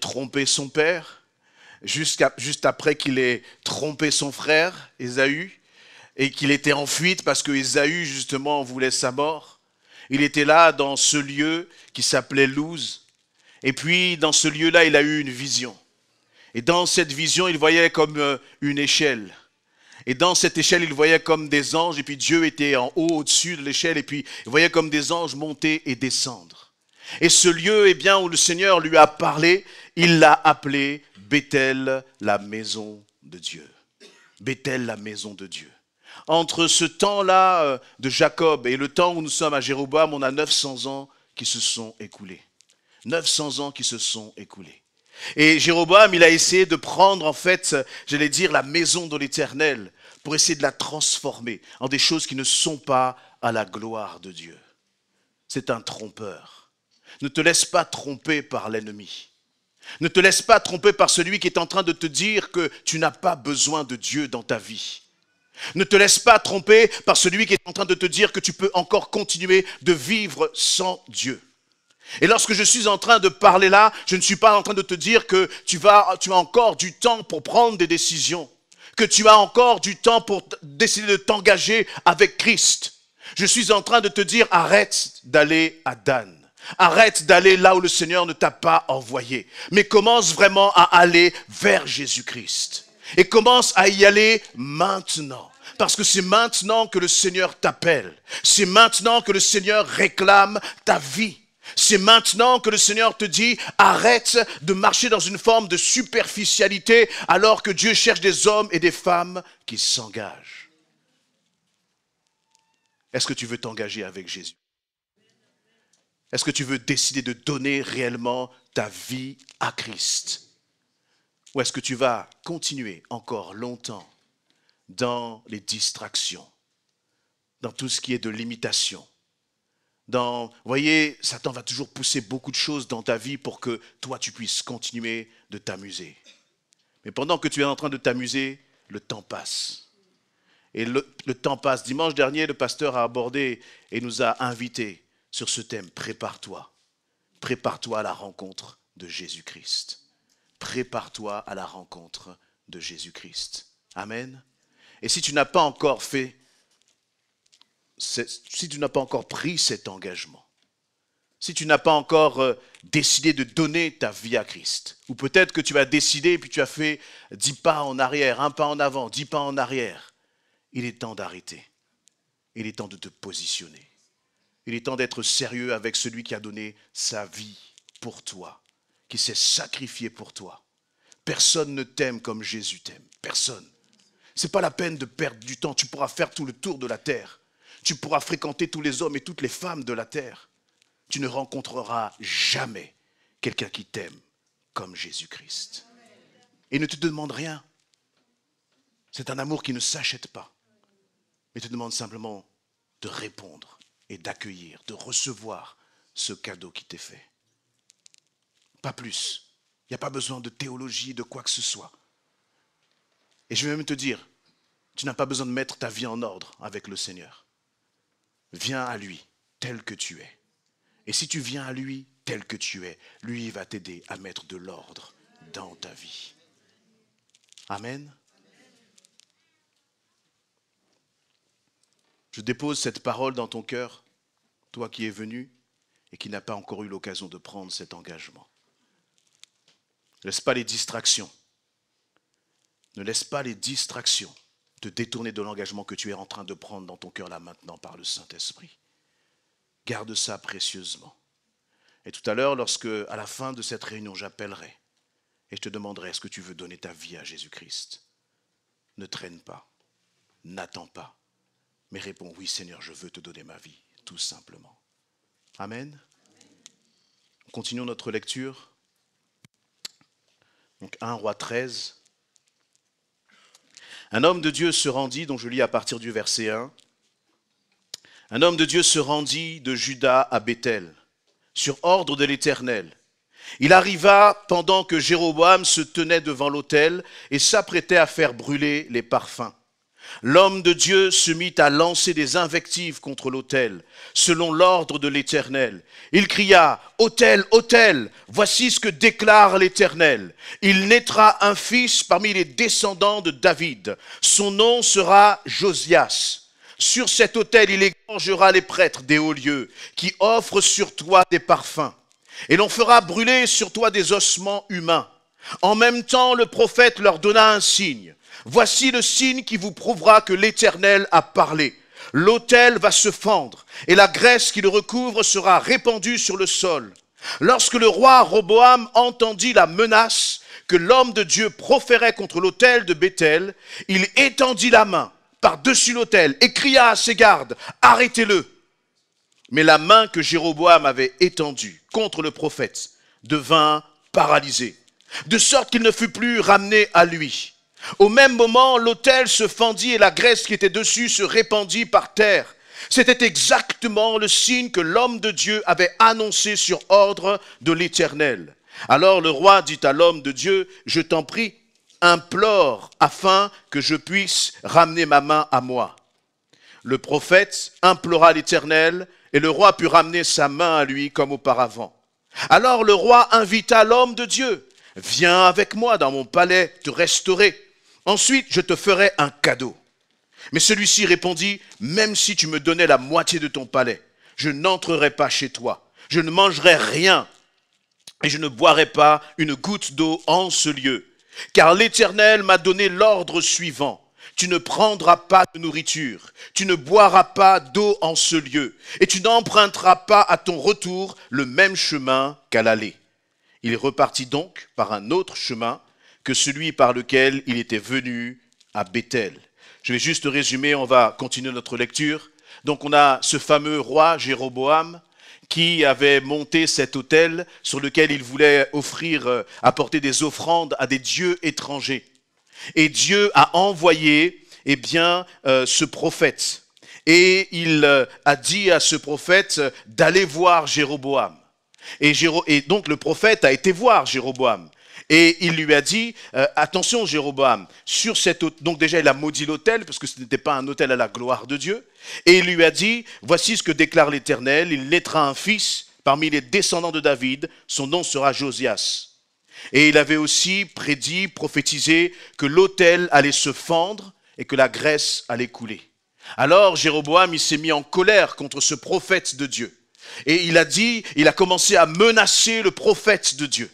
trompé son père, juste après qu'il ait trompé son frère, Ésaü, et qu'il était en fuite parce que Ésaü, justement, voulait sa mort. Il était là dans ce lieu qui s'appelait Luz. Et puis, dans ce lieu-là, il a eu une vision. Et dans cette vision, il voyait comme une échelle. Et dans cette échelle, il voyait comme des anges. Et puis, Dieu était en haut, au-dessus de l'échelle. Et puis, il voyait comme des anges monter et descendre. Et ce lieu, eh bien, où le Seigneur lui a parlé, il l'a appelé Bethel, la maison de Dieu. Bethel, la maison de Dieu. Entre ce temps-là de Jacob et le temps où nous sommes à Jéroboam, on a 900 ans qui se sont écoulés. 900 ans qui se sont écoulés. Et Jéroboam, il a essayé de prendre, en fait, la maison de l'Éternel pour essayer de la transformer en des choses qui ne sont pas à la gloire de Dieu. C'est un trompeur. Ne te laisse pas tromper par l'ennemi. Ne te laisse pas tromper par celui qui est en train de te dire que tu n'as pas besoin de Dieu dans ta vie. Ne te laisse pas tromper par celui qui est en train de te dire que tu peux encore continuer de vivre sans Dieu. Et lorsque je suis en train de parler là, je ne suis pas en train de te dire que tu as encore du temps pour prendre des décisions, que tu as encore du temps pour décider de t'engager avec Christ. Je suis en train de te dire, arrête d'aller à Dan. Arrête d'aller là où le Seigneur ne t'a pas envoyé. Mais commence vraiment à aller vers Jésus-Christ. Et commence à y aller maintenant. Parce que c'est maintenant que le Seigneur t'appelle. C'est maintenant que le Seigneur réclame ta vie. C'est maintenant que le Seigneur te dit, arrête de marcher dans une forme de superficialité alors que Dieu cherche des hommes et des femmes qui s'engagent. Est-ce que tu veux t'engager avec Jésus? Est-ce que tu veux décider de donner réellement ta vie à Christ? Ou est-ce que tu vas continuer encore longtemps dans les distractions, dans tout ce qui est de l'imitation? Vous voyez, Satan va toujours pousser beaucoup de choses dans ta vie pour que toi, tu puisses continuer de t'amuser. Mais pendant que tu es en train de t'amuser, le temps passe. Et le temps passe. Dimanche dernier, le pasteur a abordé et nous a invités sur ce thème. Prépare-toi. Prépare-toi à la rencontre de Jésus-Christ. Prépare-toi à la rencontre de Jésus-Christ. Amen. Et si tu n'as pas encore pris cet engagement, si tu n'as pas encore décidé de donner ta vie à Christ. Ou peut-être que tu as décidé et puis tu as fait 10 pas en arrière, 1 pas en avant, 10 pas en arrière. Il est temps d'arrêter. Il est temps de te positionner. Il est temps d'être sérieux avec celui qui a donné sa vie pour toi, qui s'est sacrifié pour toi. Personne ne t'aime comme Jésus t'aime. Personne. Ce n'est pas la peine de perdre du temps. Tu pourras faire tout le tour de la terre. Tu pourras fréquenter tous les hommes et toutes les femmes de la terre. Tu ne rencontreras jamais quelqu'un qui t'aime comme Jésus-Christ. Et ne te demande rien. C'est un amour qui ne s'achète pas. Mais te demande simplement de répondre et d'accueillir, de recevoir ce cadeau qui t'est fait. Pas plus. Il n'y a pas besoin de théologie, de quoi que ce soit. Et je vais même te dire, tu n'as pas besoin de mettre ta vie en ordre avec le Seigneur. Viens à lui tel que tu es. Et si tu viens à lui tel que tu es, lui va t'aider à mettre de l'ordre dans ta vie. Amen. Je dépose cette parole dans ton cœur, toi qui es venu et qui n'as pas encore eu l'occasion de prendre cet engagement. Ne laisse pas les distractions. Ne laisse pas les distractions te détourner de l'engagement que tu es en train de prendre dans ton cœur là maintenant par le Saint-Esprit. Garde ça précieusement. Et tout à l'heure, lorsque, à la fin de cette réunion, j'appellerai et je te demanderai, est-ce que tu veux donner ta vie à Jésus-Christ? Ne traîne pas, n'attends pas, mais réponds, oui Seigneur, je veux te donner ma vie, tout simplement. Amen. Continuons notre lecture. Donc 1 Roi 13. Un homme de Dieu se rendit, donc je lis à partir du verset 1. Un homme de Dieu se rendit de Juda à Béthel, sur ordre de l'Éternel. Il arriva pendant que Jéroboam se tenait devant l'autel et s'apprêtait à faire brûler les parfums. L'homme de Dieu se mit à lancer des invectives contre l'autel, selon l'ordre de l'Éternel. Il cria, « Autel, autel, voici ce que déclare l'Éternel. Il naîtra un fils parmi les descendants de David. Son nom sera Josias. Sur cet autel, il égorgera les prêtres des hauts lieux, qui offrent sur toi des parfums. Et l'on fera brûler sur toi des ossements humains. En même temps, le prophète leur donna un signe. Voici le signe qui vous prouvera que l'Éternel a parlé. L'autel va se fendre, et la graisse qui le recouvre sera répandue sur le sol. Lorsque le roi Roboam entendit la menace que l'homme de Dieu proférait contre l'autel de Béthel, il étendit la main par-dessus l'autel et cria à ses gardes, « Arrêtez-le » Mais la main que Jéroboam avait étendue contre le prophète devint paralysée, de sorte qu'il ne fut plus ramené à lui. Au même moment, l'autel se fendit et la graisse qui était dessus se répandit par terre. C'était exactement le signe que l'homme de Dieu avait annoncé sur ordre de l'Éternel. Alors le roi dit à l'homme de Dieu, « Je t'en prie, implore afin que je puisse ramener ma main à moi. » Le prophète implora l'Éternel et le roi put ramener sa main à lui comme auparavant. Alors le roi invita l'homme de Dieu. « Viens avec moi dans mon palais te restaurer. Ensuite, je te ferai un cadeau. » Mais celui-ci répondit, « Même si tu me donnais la moitié de ton palais, je n'entrerai pas chez toi. Je ne mangerai rien et je ne boirai pas une goutte d'eau en ce lieu. Car l'Éternel m'a donné l'ordre suivant. Tu ne prendras pas de nourriture, tu ne boiras pas d'eau en ce lieu, et tu n'emprunteras pas à ton retour le même chemin qu'à l'aller. » Il repartit donc par un autre chemin que celui par lequel il était venu à Béthel. Je vais juste résumer, on va continuer notre lecture. Donc on a ce fameux roi Jéroboam qui avait monté cet autel sur lequel il voulait apporter des offrandes à des dieux étrangers. Et Dieu a envoyé ce prophète. Et il a dit à ce prophète d'aller voir Jéroboam. Et donc le prophète a été voir Jéroboam. Et il lui a dit, attention Jéroboam, sur cet autel, donc déjà il a maudit l'autel, parce que ce n'était pas un autel à la gloire de Dieu. Et il lui a dit, voici ce que déclare l'Éternel, il naîtra un fils parmi les descendants de David, son nom sera Josias. Et il avait aussi prédit, prophétisé que l'autel allait se fendre et que la graisse allait couler. Alors Jéroboam il s'est mis en colère contre ce prophète de Dieu. Et il a commencé à menacer le prophète de Dieu.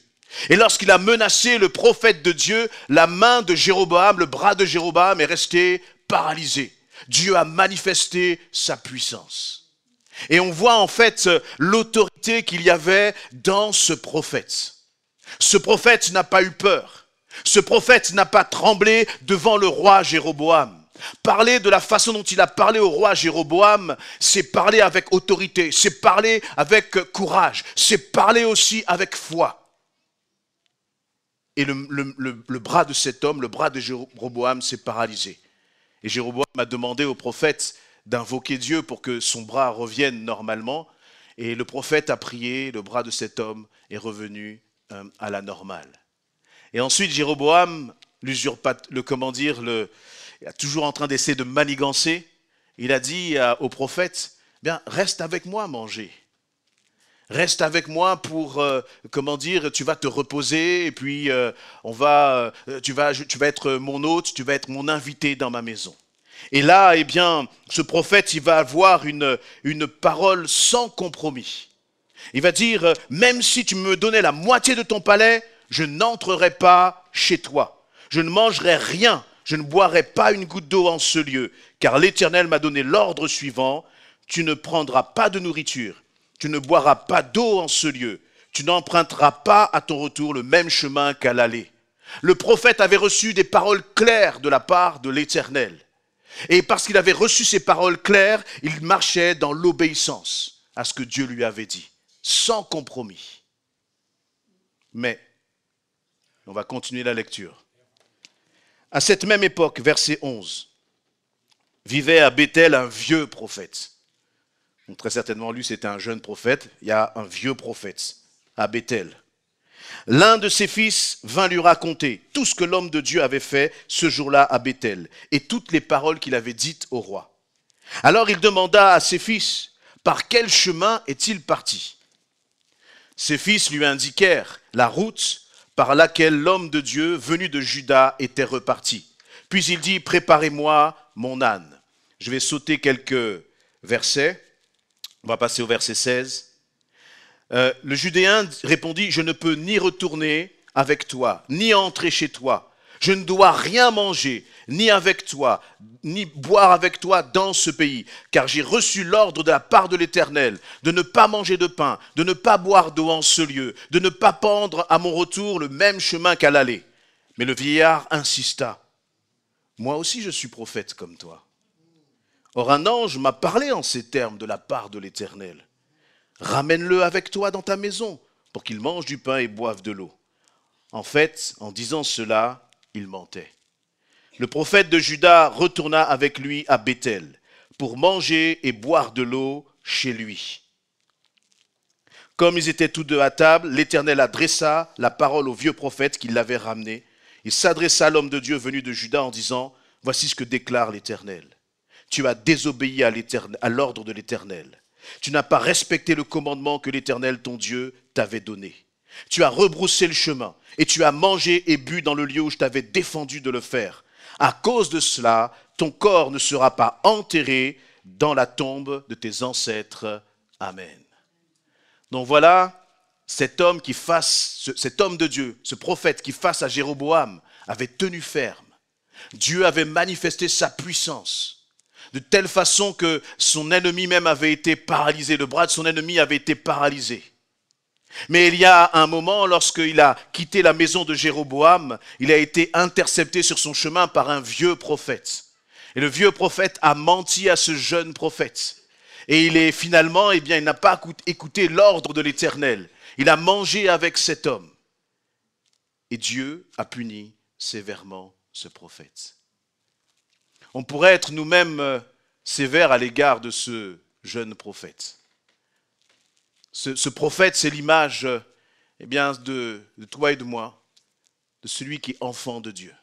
Et lorsqu'il a menacé le prophète de Dieu, la main de Jéroboam, le bras de Jéroboam est resté paralysé. Dieu a manifesté sa puissance. Et on voit en fait l'autorité qu'il y avait dans ce prophète. Ce prophète n'a pas eu peur. Ce prophète n'a pas tremblé devant le roi Jéroboam. Parler de la façon dont il a parlé au roi Jéroboam, c'est parler avec autorité, c'est parler avec courage, c'est parler aussi avec foi. Et le bras de cet homme, le bras de Jéroboam s'est paralysé. Et Jéroboam a demandé au prophète d'invoquer Dieu pour que son bras revienne normalement. Et le prophète a prié, le bras de cet homme est revenu à la normale. Et ensuite, Jéroboam, il est toujours en train d'essayer de manigancer. Il a dit au prophète, bien, reste avec moi manger. Reste avec moi pour, tu vas te reposer et puis tu vas être mon hôte, tu vas être mon invité dans ma maison. Et là, eh bien, ce prophète, il va avoir une parole sans compromis. Il va dire, même si tu me donnais la moitié de ton palais, je n'entrerai pas chez toi. Je ne mangerai rien. Je ne boirai pas une goutte d'eau en ce lieu, car l'Éternel m'a donné l'ordre suivant, tu ne prendras pas de nourriture, tu ne boiras pas d'eau en ce lieu, tu n'emprunteras pas à ton retour le même chemin qu'à l'aller. Le prophète avait reçu des paroles claires de la part de l'Éternel. Et parce qu'il avait reçu ces paroles claires, il marchait dans l'obéissance à ce que Dieu lui avait dit, sans compromis. Mais, on va continuer la lecture. À cette même époque, verset 11, vivait à Béthel un vieux prophète. Donc, très certainement, lui, c'était un jeune prophète. Il y a un vieux prophète à Béthel. L'un de ses fils vint lui raconter tout ce que l'homme de Dieu avait fait ce jour-là à Béthel et toutes les paroles qu'il avait dites au roi. Alors il demanda à ses fils, par quel chemin est-il parti? Ses fils lui indiquèrent la route par laquelle l'homme de Dieu venu de Juda était reparti. Puis il dit, préparez-moi mon âne. Je vais sauter quelques versets. On va passer au verset 16. Le Judéen répondit, je ne peux ni retourner avec toi, ni entrer chez toi. Je ne dois rien manger, ni avec toi, ni boire avec toi dans ce pays, car j'ai reçu l'ordre de la part de l'Éternel de ne pas manger de pain, de ne pas boire d'eau en ce lieu, de ne pas prendre à mon retour le même chemin qu'à l'aller. Mais le vieillard insista. Moi aussi je suis prophète comme toi. Or un ange m'a parlé en ces termes de la part de l'Éternel. Ramène-le avec toi dans ta maison, pour qu'il mange du pain et boive de l'eau. En fait, en disant cela, il mentait. Le prophète de Juda retourna avec lui à Béthel, pour manger et boire de l'eau chez lui. Comme ils étaient tous deux à table, l'Éternel adressa la parole au vieux prophète qui l'avait ramené. Il s'adressa à l'homme de Dieu venu de Juda en disant, « Voici ce que déclare l'Éternel. Tu as désobéi à l'ordre de l'Éternel. Tu n'as pas respecté le commandement que l'Éternel, ton Dieu, t'avait donné. Tu as rebroussé le chemin et tu as mangé et bu dans le lieu où je t'avais défendu de le faire. À cause de cela, ton corps ne sera pas enterré dans la tombe de tes ancêtres. Amen. » Donc voilà, cet homme de Dieu, ce prophète qui face à Jéroboam avait tenu ferme. Dieu avait manifesté sa puissance. De telle façon que son ennemi même avait été paralysé, le bras de son ennemi avait été paralysé. Mais il y a un moment, lorsqu'il a quitté la maison de Jéroboam, il a été intercepté sur son chemin par un vieux prophète. Et le vieux prophète a menti à ce jeune prophète. Et il n'a pas écouté l'ordre de l'Éternel. Il a mangé avec cet homme. Et Dieu a puni sévèrement ce prophète. On pourrait être nous-mêmes sévères à l'égard de ce jeune prophète. Ce prophète, c'est l'image de toi et de moi, de celui qui est enfant de Dieu,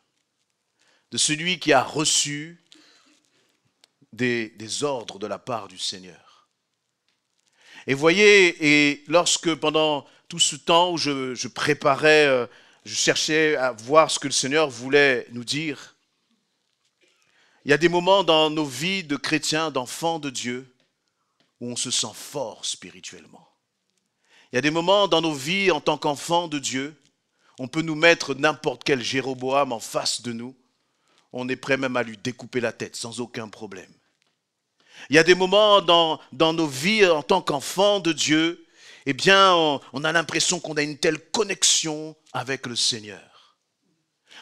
de celui qui a reçu des ordres de la part du Seigneur. Et voyez, et lorsque pendant tout ce temps où je préparais, je cherchais à voir ce que le Seigneur voulait nous dire, il y a des moments dans nos vies de chrétiens, d'enfants de Dieu, où on se sent fort spirituellement. Il y a des moments dans nos vies en tant qu'enfants de Dieu, on peut nous mettre n'importe quel Jéroboam en face de nous, on est prêt même à lui découper la tête sans aucun problème. Il y a des moments dans nos vies en tant qu'enfants de Dieu, eh bien, on a l'impression qu'on a une telle connexion avec le Seigneur.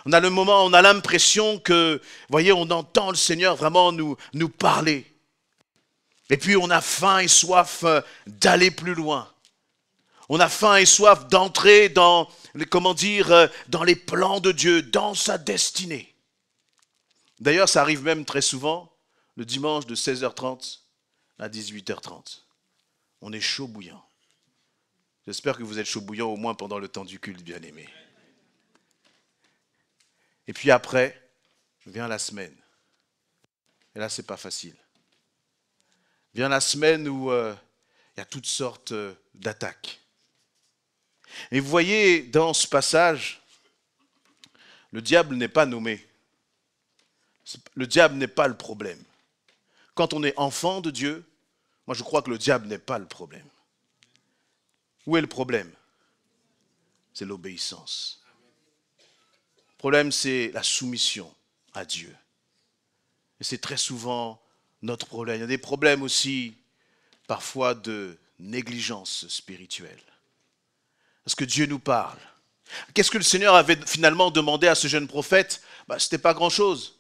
On a l'impression que, voyez, on entend le Seigneur vraiment nous parler. Et puis on a faim et soif d'aller plus loin. On a faim et soif d'entrer dans les plans de Dieu, dans sa destinée. D'ailleurs, ça arrive même très souvent, le dimanche de 16h30 à 18h30. On est chaud bouillant. J'espère que vous êtes chaud bouillant au moins pendant le temps du culte, bien-aimés. Et puis après, vient la semaine. Et là, c'est pas facile. Vient la semaine où il y a toutes sortes d'attaques. Et vous voyez, dans ce passage, le diable n'est pas nommé. Le diable n'est pas le problème. Quand on est enfant de Dieu, moi je crois que le diable n'est pas le problème. Où est le problème? C'est l'obéissance. Le problème, c'est la soumission à Dieu. Et c'est très souvent notre problème. Il y a des problèmes aussi, parfois, de négligence spirituelle. Parce que Dieu nous parle. Qu'est-ce que le Seigneur avait finalement demandé à ce jeune prophète? Ce n'était pas grand-chose.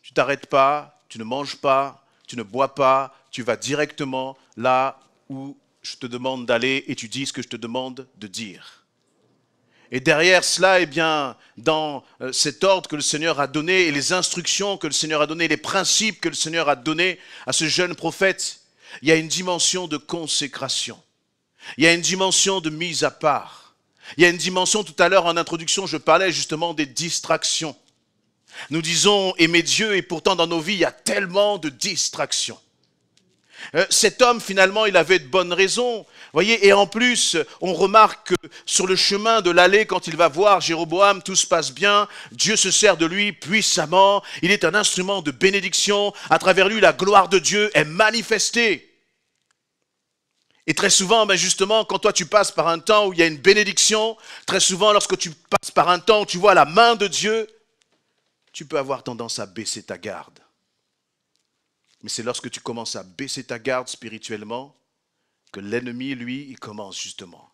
Tu ne t'arrêtes pas, tu ne manges pas, tu ne bois pas, tu vas directement là où je te demande d'aller et tu dis ce que je te demande de dire. Et derrière cela, eh bien, dans cet ordre que le Seigneur a donné et les instructions que le Seigneur a données, les principes que le Seigneur a donnés à ce jeune prophète, il y a une dimension de consécration. Il y a une dimension de mise à part. Il y a une dimension, tout à l'heure en introduction, je parlais justement des distractions. Nous disons aimer Dieu et pourtant dans nos vies, il y a tellement de distractions. Cet homme, finalement, il avait de bonnes raisons. Voyez, et en plus, on remarque que sur le chemin de l'allée, quand il va voir Jéroboam, tout se passe bien. Dieu se sert de lui puissamment. Il est un instrument de bénédiction. À travers lui, la gloire de Dieu est manifestée. Et très souvent, justement, quand toi tu passes par un temps où il y a une bénédiction, très souvent, lorsque tu passes par un temps où tu vois la main de Dieu, tu peux avoir tendance à baisser ta garde. Mais c'est lorsque tu commences à baisser ta garde spirituellement que l'ennemi, lui, il commence justement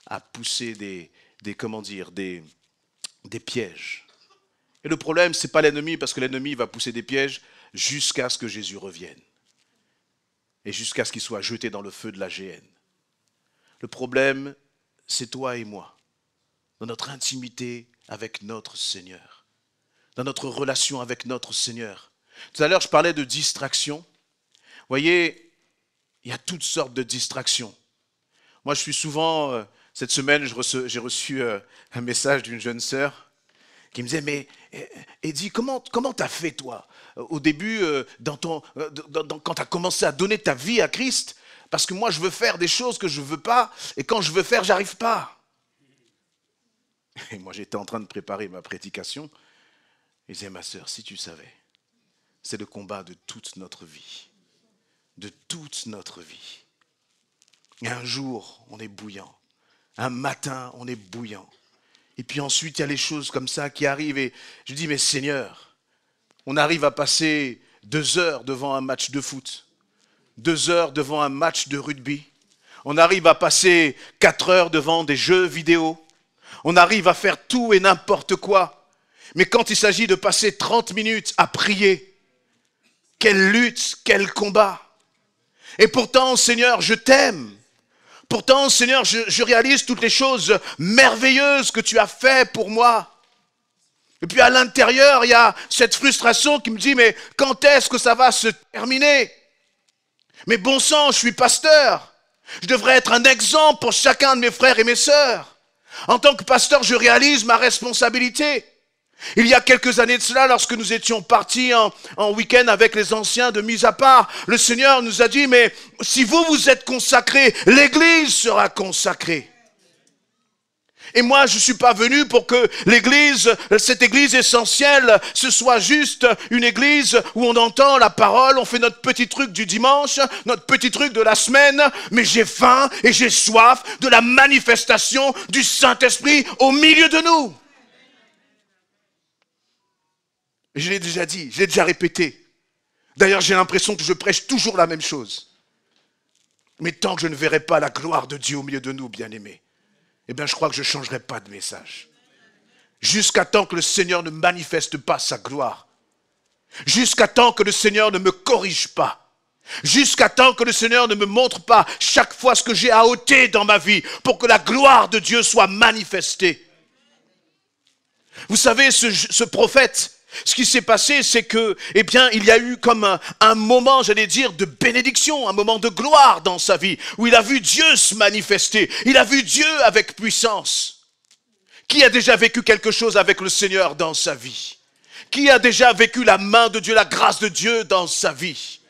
à pousser des pièges. Et le problème, ce n'est pas l'ennemi, parce que l'ennemi va pousser des pièges jusqu'à ce que Jésus revienne. Et jusqu'à ce qu'il soit jeté dans le feu de la géhenne. Le problème, c'est toi et moi, dans notre intimité avec notre Seigneur, dans notre relation avec notre Seigneur. Tout à l'heure, je parlais de distraction. Vous voyez, il y a toutes sortes de distractions. Moi, je suis souvent, cette semaine, j'ai reçu un message d'une jeune sœur qui me disait, mais Eddie, comment t'as fait toi au début, quand tu as commencé à donner ta vie à Christ? Parce que moi, je veux faire des choses que je ne veux pas, et quand je veux faire, j'arrive pas. Et moi, j'étais en train de préparer ma prédication. Et je disais, ma sœur, si tu savais, c'est le combat de toute notre vie. De toute notre vie. Et un jour, on est bouillant. Un matin, on est bouillant. Et puis ensuite, il y a les choses comme ça qui arrivent. Et je dis, mais Seigneur, on arrive à passer 2 heures devant un match de foot. 2 heures devant un match de rugby. On arrive à passer 4 heures devant des jeux vidéo. On arrive à faire tout et n'importe quoi. Mais quand il s'agit de passer 30 minutes à prier, quelle lutte, quel combat. Et pourtant, Seigneur, je t'aime. Pourtant, Seigneur, je réalise toutes les choses merveilleuses que tu as fait pour moi. Et puis à l'intérieur, il y a cette frustration qui me dit, mais quand est-ce que ça va se terminer? Mais bon sang, je suis pasteur. Je devrais être un exemple pour chacun de mes frères et mes sœurs. En tant que pasteur, je réalise ma responsabilité. Il y a quelques années de cela, lorsque nous étions partis en week-end avec les anciens de Mise à part, le Seigneur nous a dit, mais si vous vous êtes consacrés, l'Église sera consacrée. Et moi, je ne suis pas venu pour que l'église, cette église essentielle, ce soit juste une église où on entend la parole, on fait notre petit truc du dimanche, notre petit truc de la semaine, mais j'ai faim et j'ai soif de la manifestation du Saint-Esprit au milieu de nous. Et je l'ai déjà dit, je l'ai déjà répété. D'ailleurs, j'ai l'impression que je prêche toujours la même chose. Mais tant que je ne verrai pas la gloire de Dieu au milieu de nous, bien-aimés, eh bien, je crois que je ne changerai pas de message. Jusqu'à temps que le Seigneur ne manifeste pas sa gloire. Jusqu'à temps que le Seigneur ne me corrige pas. Jusqu'à temps que le Seigneur ne me montre pas chaque fois ce que j'ai à ôter dans ma vie pour que la gloire de Dieu soit manifestée. Vous savez, ce prophète, ce qui s'est passé, c'est que, eh bien, il y a eu comme un moment, j'allais dire, de bénédiction, un moment de gloire dans sa vie, où il a vu Dieu se manifester. Il a vu Dieu avec puissance. Qui a déjà vécu quelque chose avec le Seigneur dans sa vie? Qui a déjà vécu la main de Dieu, la grâce de Dieu dans sa vie?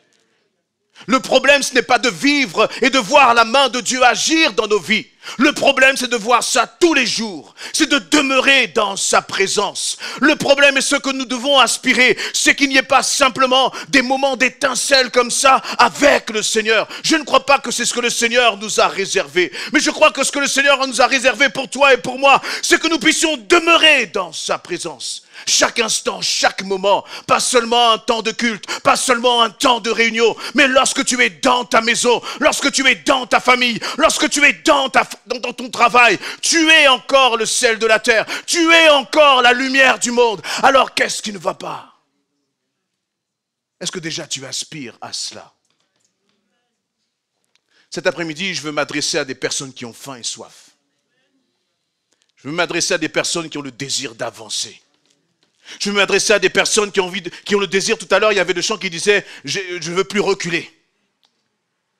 Le problème, ce n'est pas de vivre et de voir la main de Dieu agir dans nos vies. Le problème, c'est de voir ça tous les jours. C'est de demeurer dans sa présence. Le problème est ce que nous devons aspirer. C'est qu'il n'y ait pas simplement des moments d'étincelle comme ça avec le Seigneur. Je ne crois pas que c'est ce que le Seigneur nous a réservé. Mais je crois que ce que le Seigneur nous a réservé pour toi et pour moi, c'est que nous puissions demeurer dans sa présence. Chaque instant, chaque moment, pas seulement un temps de culte, pas seulement un temps de réunion, mais lorsque tu es dans ta maison, lorsque tu es dans ta famille, lorsque tu es dans ton travail, tu es encore le sel de la terre, tu es encore la lumière du monde. Alors qu'est-ce qui ne va pas? Est-ce que déjà tu aspires à cela? Cet après-midi, je veux m'adresser à des personnes qui ont faim et soif. Je veux m'adresser à des personnes qui ont le désir d'avancer. Je veux m'adresser à des personnes qui ont le désir. Tout à l'heure, il y avait le chant qui disait « Je ne veux plus reculer,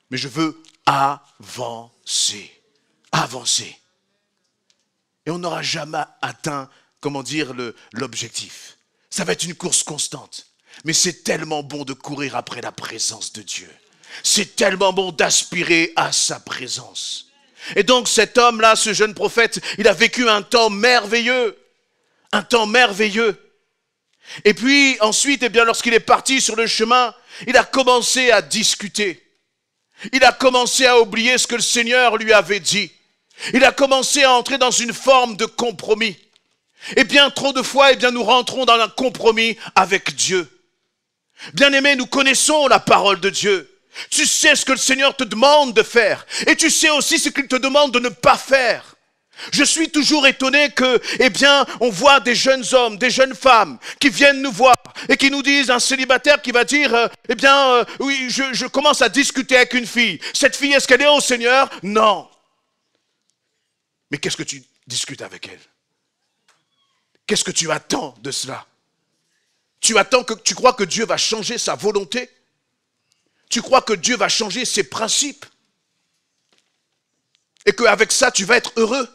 mais je veux avancer. » Avancer. Et on n'aura jamais atteint, comment dire, l'objectif. Ça va être une course constante. Mais c'est tellement bon de courir après la présence de Dieu. C'est tellement bon d'aspirer à sa présence. Et donc cet homme-là, ce jeune prophète, il a vécu un temps merveilleux. Un temps merveilleux. Et puis ensuite, eh bien, lorsqu'il est parti sur le chemin, il a commencé à discuter. Il a commencé à oublier ce que le Seigneur lui avait dit. Il a commencé à entrer dans une forme de compromis. Et bien trop de fois, eh bien, nous rentrons dans un compromis avec Dieu. Bien-aimés, nous connaissons la parole de Dieu. Tu sais ce que le Seigneur te demande de faire. Et tu sais aussi ce qu'il te demande de ne pas faire. Je suis toujours étonné que, eh bien, on voit des jeunes hommes, des jeunes femmes qui viennent nous voir et qui nous disent, un célibataire qui va dire, eh bien, oui, je commence à discuter avec une fille. Cette fille, est-ce qu'elle est au Seigneur? Non. Mais qu'est-ce que tu discutes avec elle? Qu'est-ce que tu attends de cela? Tu crois que Dieu va changer sa volonté? Tu crois que Dieu va changer ses principes? Et qu'avec ça, tu vas être heureux?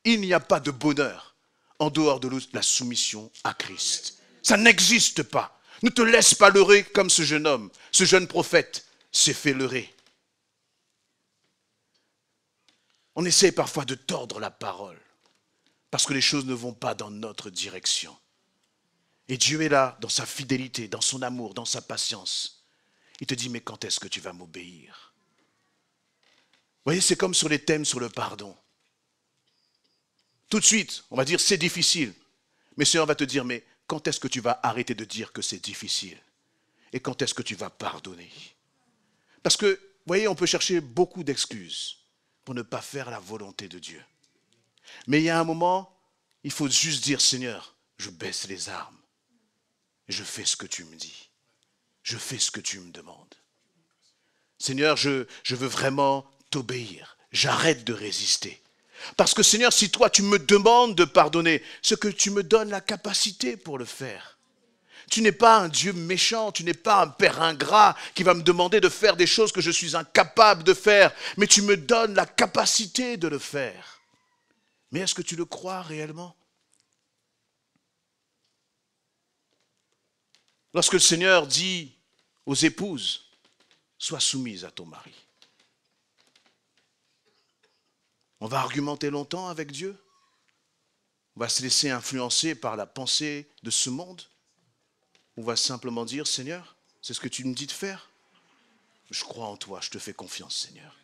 Il n'y a pas de bonheur en dehors de la soumission à Christ. Ça n'existe pas. Ne te laisse pas leurrer comme ce jeune homme, ce jeune prophète s'est fait leurrer. On essaie parfois de tordre la parole parce que les choses ne vont pas dans notre direction. Et Dieu est là, dans sa fidélité, dans son amour, dans sa patience. Il te dit, mais quand est-ce que tu vas m'obéir? Vous voyez, c'est comme sur les thèmes sur le pardon. Tout de suite, on va dire, c'est difficile. Mais le Seigneur va te dire, mais quand est-ce que tu vas arrêter de dire que c'est difficile? Et quand est-ce que tu vas pardonner? Parce que, vous voyez, on peut chercher beaucoup d'excuses pour ne pas faire la volonté de Dieu. Mais il y a un moment, il faut juste dire, Seigneur, je baisse les armes. Je fais ce que tu me dis. Je fais ce que tu me demandes. Seigneur, je veux vraiment t'obéir. J'arrête de résister. Parce que Seigneur, si toi tu me demandes de pardonner, c'est que tu me donnes la capacité pour le faire. Tu n'es pas un Dieu méchant, tu n'es pas un Père ingrat qui va me demander de faire des choses que je suis incapable de faire, mais tu me donnes la capacité de le faire. Mais est-ce que tu le crois réellement? Lorsque le Seigneur dit aux épouses, sois soumise à ton mari. On va argumenter longtemps avec Dieu? On va se laisser influencer par la pensée de ce monde? On va simplement dire, Seigneur, c'est ce que tu me dis de faire? Je crois en toi, je te fais confiance, Seigneur.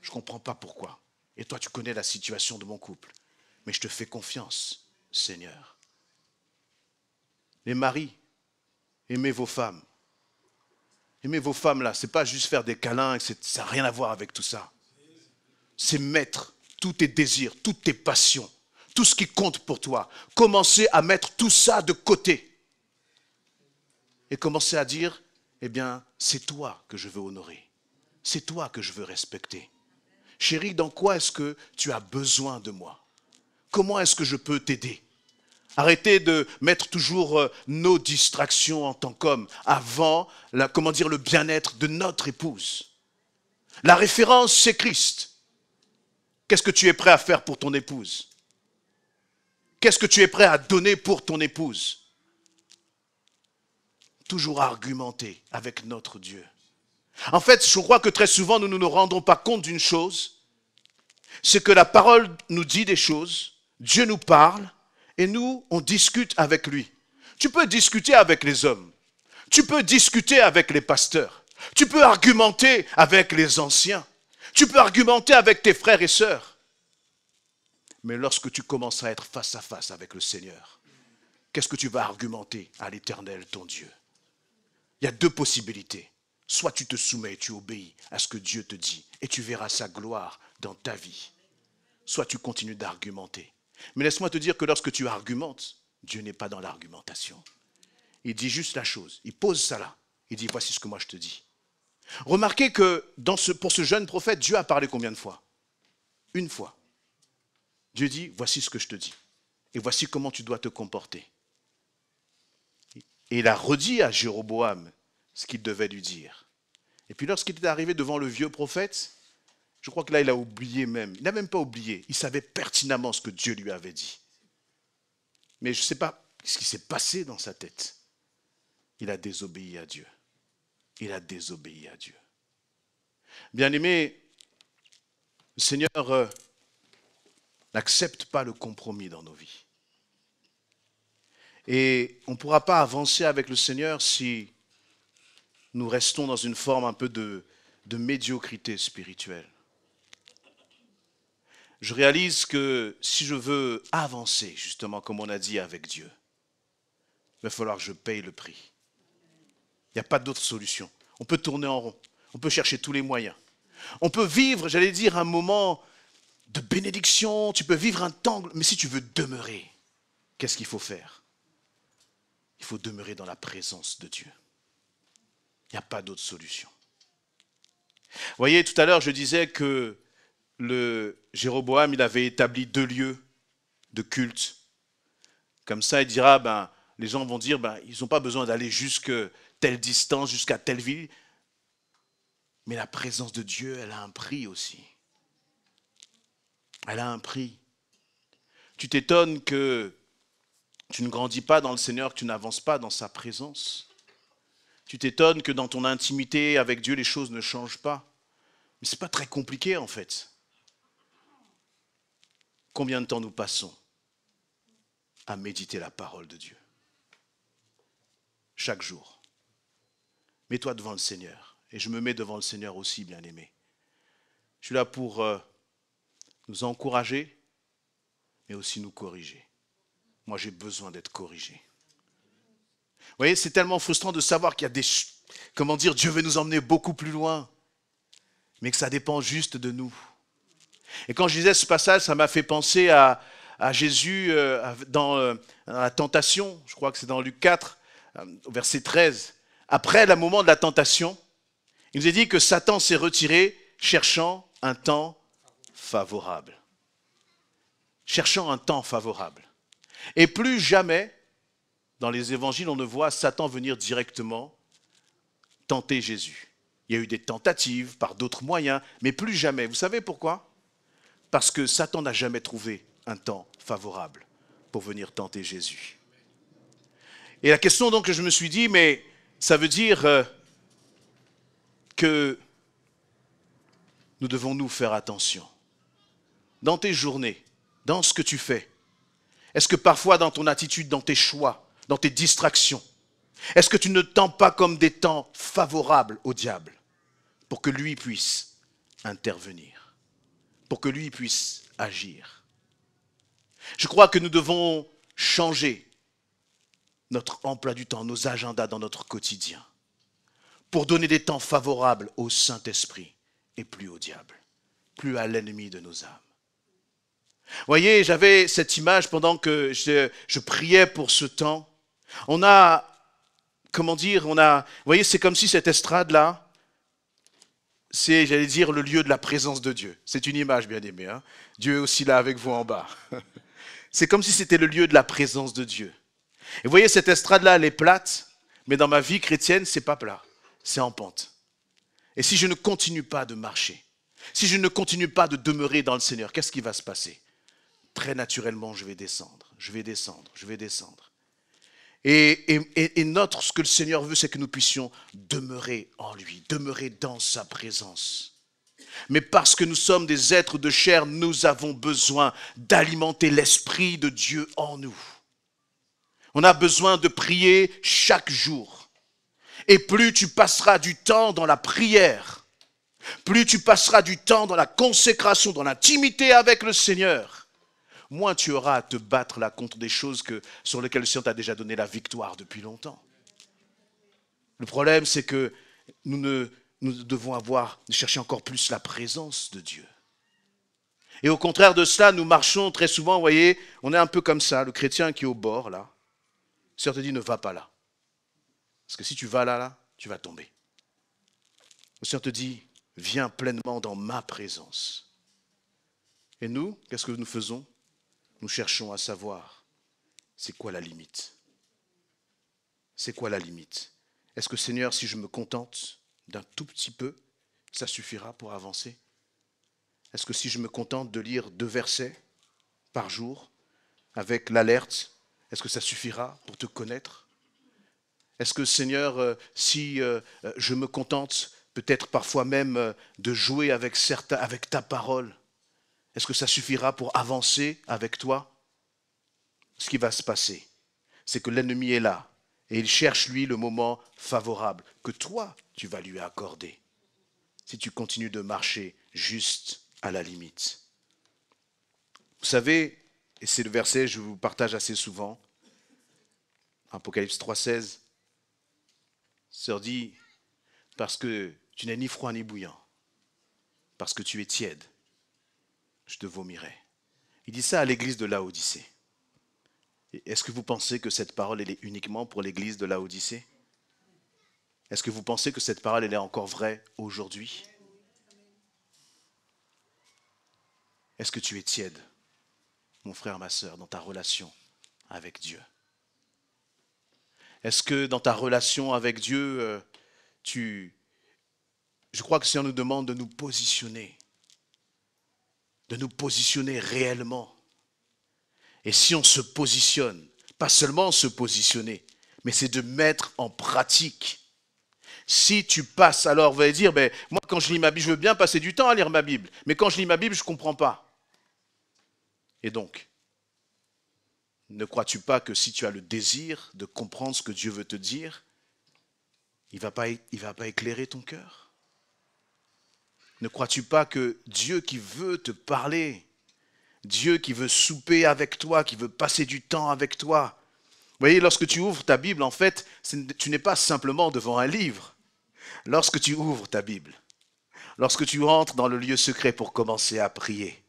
Je ne comprends pas pourquoi. Et toi, tu connais la situation de mon couple. Mais je te fais confiance, Seigneur. Les maris, aimez vos femmes. Aimez vos femmes là, ce n'est pas juste faire des câlins, ça n'a rien à voir avec tout ça. C'est mettre tous tes désirs, toutes tes passions, tout ce qui compte pour toi. Commencez à mettre tout ça de côté. Et commencez à dire, eh bien, c'est toi que je veux honorer. C'est toi que je veux respecter. Chérie, dans quoi est-ce que tu as besoin de moi? Comment est-ce que je peux t'aider? Arrêtez de mettre toujours nos distractions en tant qu'hommes avant le bien-être de notre épouse. La référence, c'est Christ. Qu'est-ce que tu es prêt à faire pour ton épouse? Qu'est-ce que tu es prêt à donner pour ton épouse? Toujours argumenter avec notre Dieu. En fait, je crois que très souvent, nous ne nous rendons pas compte d'une chose, c'est que la parole nous dit des choses, Dieu nous parle, et nous, on discute avec lui. Tu peux discuter avec les hommes, tu peux discuter avec les pasteurs, tu peux argumenter avec les anciens, tu peux argumenter avec tes frères et sœurs. Mais lorsque tu commences à être face à face avec le Seigneur, qu'est-ce que tu vas argumenter à l'Éternel, ton Dieu? Il y a deux possibilités. Soit tu te soumets et tu obéis à ce que Dieu te dit et tu verras sa gloire dans ta vie. Soit tu continues d'argumenter. Mais laisse-moi te dire que lorsque tu argumentes, Dieu n'est pas dans l'argumentation. Il dit juste la chose. Il pose ça là. Il dit, voici ce que moi je te dis. Remarquez que pour ce jeune prophète, Dieu a parlé combien de fois? Une fois. Dieu dit, voici ce que je te dis. Et voici comment tu dois te comporter. Et il a redit à Jéroboam ce qu'il devait lui dire. Et puis lorsqu'il est arrivé devant le vieux prophète, je crois que là il a oublié même. Il n'a même pas oublié. Il savait pertinemment ce que Dieu lui avait dit. Mais je ne sais pas ce qui s'est passé dans sa tête. Il a désobéi à Dieu. Il a désobéi à Dieu. Bien-aimé, le Seigneur n'accepte pas le compromis dans nos vies. Et on ne pourra pas avancer avec le Seigneur si nous restons dans une forme un peu de médiocrité spirituelle. Je réalise que si je veux avancer, justement, comme on a dit avec Dieu, il va falloir que je paye le prix. Il n'y a pas d'autre solution. On peut tourner en rond. On peut chercher tous les moyens. On peut vivre, j'allais dire, un moment de bénédiction. Tu peux vivre un temps, mais si tu veux demeurer, qu'est-ce qu'il faut faire? Il faut demeurer dans la présence de Dieu. Il n'y a pas d'autre solution. Vous voyez, tout à l'heure, je disais que Jéroboam, il avait établi 2 lieux de culte. Comme ça, il dira, les gens vont dire, ils n'ont pas besoin d'aller jusqu'à telle distance, jusqu'à telle ville. Mais la présence de Dieu, elle a un prix aussi. Elle a un prix. Tu t'étonnes que tu ne grandis pas dans le Seigneur, que tu n'avances pas dans sa présence. Tu t'étonnes que dans ton intimité avec Dieu, les choses ne changent pas. Mais ce n'est pas très compliqué en fait. Combien de temps nous passons à méditer la parole de Dieu? Chaque jour. Mets-toi devant le Seigneur. Et je me mets devant le Seigneur aussi, bien-aimé. Je suis là pour nous encourager, mais aussi nous corriger. Moi, j'ai besoin d'être corrigé. Vous voyez, c'est tellement frustrant de savoir qu'il y a des... Comment dire, Dieu veut nous emmener beaucoup plus loin, mais que ça dépend juste de nous. Et quand je lisais ce passage, ça m'a fait penser à Jésus dans la tentation. Je crois que c'est dans Luc 4, au verset 13. Après le moment de la tentation, il nous est dit que Satan s'est retiré cherchant un temps favorable. Cherchant un temps favorable. Et plus jamais, dans les évangiles, on ne voit Satan venir directement tenter Jésus. Il y a eu des tentatives par d'autres moyens, mais plus jamais. Vous savez pourquoi? Parce que Satan n'a jamais trouvé un temps favorable pour venir tenter Jésus. Et la question donc que je me suis dit, mais ça veut dire que nous devons nous faire attention. Dans tes journées, dans ce que tu fais, Est-ce que parfois dans ton attitude, dans tes choix, dans tes distractions, est-ce que tu ne tends pas comme des temps favorables au diable pour que lui puisse intervenir, pour que lui puisse agir? Je crois que nous devons changer notre emploi du temps, nos agendas dans notre quotidien, pour donner des temps favorables au Saint-Esprit et plus au diable, plus à l'ennemi de nos âmes. Voyez, j'avais cette image pendant que je priais pour ce temps. On a, vous voyez, c'est comme si cette estrade-là, c'est, j'allais dire, le lieu de la présence de Dieu. C'est une image, bien aimée. Hein? Dieu est aussi là avec vous en bas. C'est comme si c'était le lieu de la présence de Dieu. Et vous voyez, cette estrade-là, elle est plate, mais dans ma vie chrétienne, c'est pas plat, c'est en pente. Et si je ne continue pas de marcher, si je ne continue pas de demeurer dans le Seigneur, qu'est-ce qui va se passer? Très naturellement, je vais descendre. Et ce que le Seigneur veut, c'est que nous puissions demeurer en lui, demeurer dans sa présence. Mais parce que nous sommes des êtres de chair, nous avons besoin d'alimenter l'Esprit de Dieu en nous. On a besoin de prier chaque jour. Et plus tu passeras du temps dans la prière, plus tu passeras du temps dans la consécration, dans l'intimité avec le Seigneur, moins tu auras à te battre là contre des choses sur lesquelles le Seigneur t'a déjà donné la victoire depuis longtemps. Le problème, c'est que nous devons chercher encore plus la présence de Dieu. Et au contraire de cela, nous marchons très souvent, vous voyez, on est un peu comme ça, le chrétien qui est au bord, là. Le Seigneur te dit, ne va pas là. Parce que si tu vas là, tu vas tomber. Le Seigneur te dit, viens pleinement dans ma présence. Et nous, qu'est-ce que nous faisons? Nous cherchons à savoir, c'est quoi la limite? C'est quoi la limite? Est-ce que Seigneur, si je me contente d'un tout petit peu, ça suffira pour avancer? Est-ce que si je me contente de lire 2 versets par jour, avec l'alerte, est-ce que ça suffira pour te connaître? Est-ce que Seigneur, si je me contente peut-être parfois même de jouer avec ta parole, est-ce que ça suffira pour avancer avec toi? Ce qui va se passer, c'est que l'ennemi est là et il cherche lui le moment favorable que toi, tu vas lui accorder si tu continues de marcher juste à la limite. Vous savez, et c'est le verset que je vous partage assez souvent, Apocalypse 3,16, Sœur dit, parce que tu n'es ni froid ni bouillant, parce que tu es tiède, je te vomirai. Il dit ça à l'église de Laodicée. Est-ce que vous pensez que cette parole elle est uniquement pour l'église de Laodicée? Est-ce que vous pensez que cette parole elle est encore vraie aujourd'hui? Est-ce que tu es tiède, mon frère, ma sœur, dans ta relation avec Dieu? Est-ce que dans ta relation avec Dieu, je crois que le Seigneur nous demande de nous positionner réellement. Et si on se positionne, pas seulement se positionner, mais c'est de mettre en pratique. Si tu passes, alors vous allez dire, moi quand je lis ma Bible, je veux bien passer du temps à lire ma Bible, mais quand je lis ma Bible, je ne comprends pas. Et donc, ne crois-tu pas que si tu as le désir de comprendre ce que Dieu veut te dire, il va pas éclairer ton cœur? Ne crois-tu pas que Dieu qui veut te parler, Dieu qui veut souper avec toi, qui veut passer du temps avec toi, vous voyez, lorsque tu ouvres ta Bible, en fait, tu n'es pas simplement devant un livre. Lorsque tu ouvres ta Bible, lorsque tu rentres dans le lieu secret pour commencer à prier,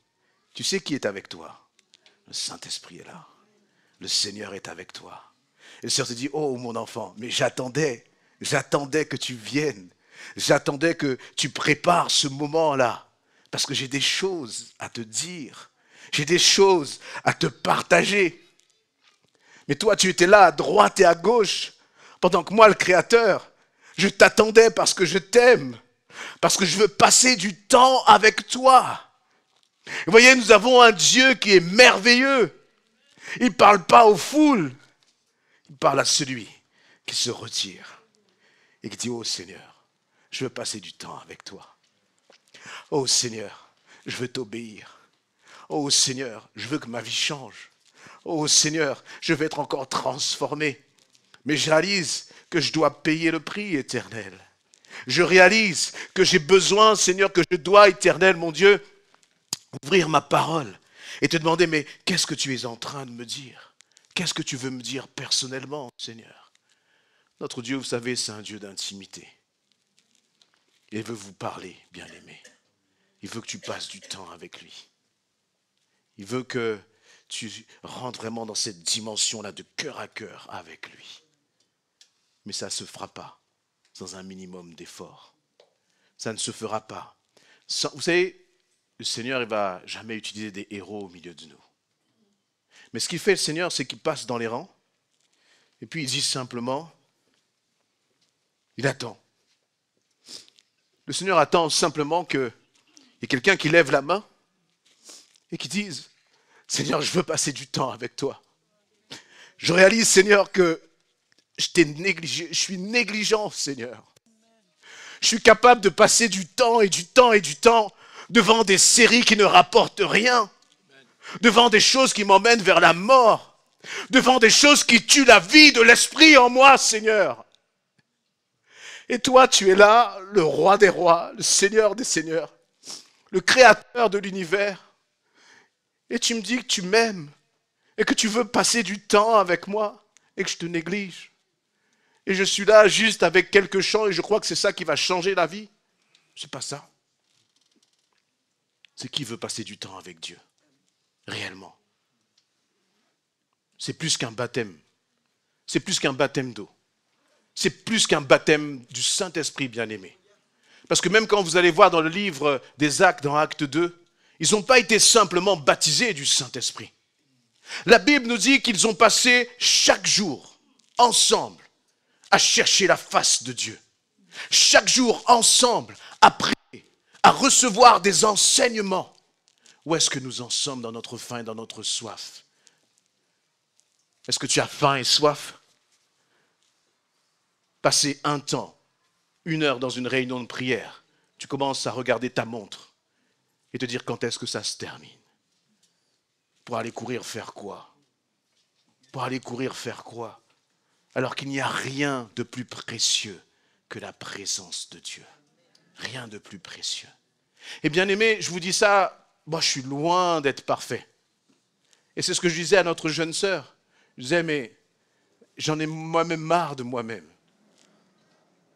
tu sais qui est avec toi? Le Saint-Esprit est là. Le Seigneur est avec toi. Et le Seigneur te dit, oh mon enfant, mais j'attendais que tu viennes. J'attendais que tu prépares ce moment-là. Parce que j'ai des choses à te dire. J'ai des choses à te partager. Mais toi, tu étais là à droite et à gauche. Pendant que moi, le Créateur, je t'attendais parce que je t'aime. Parce que je veux passer du temps avec toi. Vous voyez, nous avons un Dieu qui est merveilleux. Il ne parle pas aux foules. Il parle à celui qui se retire et qui dit, oh Seigneur, je veux passer du temps avec toi. Oh Seigneur, je veux t'obéir. Oh Seigneur, je veux que ma vie change. Oh Seigneur, je vais être encore transformé. Mais je réalise que je dois payer le prix, Éternel. Je réalise que j'ai besoin, Seigneur, que je dois, Éternel, mon Dieu, ouvrir ma parole et te demander, mais qu'est-ce que tu es en train de me dire? Qu'est-ce que tu veux me dire personnellement, Seigneur? Notre Dieu, vous savez, c'est un Dieu d'intimité. Il veut vous parler, bien-aimé. Il veut que tu passes du temps avec lui. Il veut que tu rentres vraiment dans cette dimension-là de cœur à cœur avec lui. Mais ça ne se fera pas sans un minimum d'effort. Ça ne se fera pas. Vous savez, le Seigneur ne va jamais utiliser des héros au milieu de nous. Mais ce qu'il fait, le Seigneur, c'est qu'il passe dans les rangs. Et puis il dit simplement, il attend. Le Seigneur attend simplement qu'il y ait quelqu'un qui lève la main et qui dise, Seigneur, je veux passer du temps avec toi. Je réalise, Seigneur, que je t'ai négligé, je suis négligent, Seigneur. Je suis capable de passer du temps et du temps et du temps devant des séries qui ne rapportent rien, devant des choses qui m'emmènent vers la mort, devant des choses qui tuent la vie de l'esprit en moi, Seigneur. Et toi, tu es là, le roi des rois, le Seigneur des seigneurs, le créateur de l'univers. Et tu me dis que tu m'aimes et que tu veux passer du temps avec moi et que je te néglige. Et je suis là juste avec quelques chants et je crois que c'est ça qui va changer la vie. C'est pas ça. C'est qui veut passer du temps avec Dieu, réellement. C'est plus qu'un baptême. C'est plus qu'un baptême d'eau. C'est plus qu'un baptême du Saint-Esprit bien-aimé. Parce que même quand vous allez voir dans le livre des Actes, dans Acte 2, ils n'ont pas été simplement baptisés du Saint-Esprit. La Bible nous dit qu'ils ont passé chaque jour, ensemble, à chercher la face de Dieu. Chaque jour, ensemble, à prier, à recevoir des enseignements. Où est-ce que nous en sommes dans notre faim et dans notre soif? Est-ce que tu as faim et soif? Passer un temps, 1 heure dans une réunion de prière, tu commences à regarder ta montre et te dire quand est-ce que ça se termine. Pour aller courir faire quoi? Pour aller courir faire quoi? Alors qu'il n'y a rien de plus précieux que la présence de Dieu. Rien de plus précieux. Et bien aimé, je vous dis ça, moi je suis loin d'être parfait. Et c'est ce que je disais à notre jeune sœur. Je disais, mais j'en ai moi-même marre de moi-même.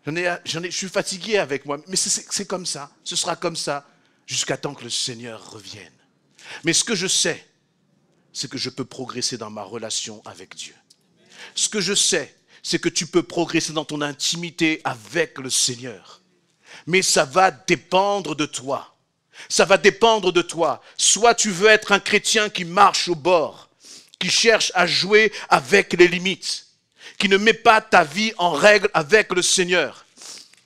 Je suis fatigué avec moi. Mais c'est comme ça, ce sera comme ça, jusqu'à temps que le Seigneur revienne. Mais ce que je sais, c'est que je peux progresser dans ma relation avec Dieu. Ce que je sais, c'est que tu peux progresser dans ton intimité avec le Seigneur. Mais ça va dépendre de toi. Ça va dépendre de toi. Soit tu veux être un chrétien qui marche au bord, qui cherche à jouer avec les limites, qui ne met pas ta vie en règle avec le Seigneur.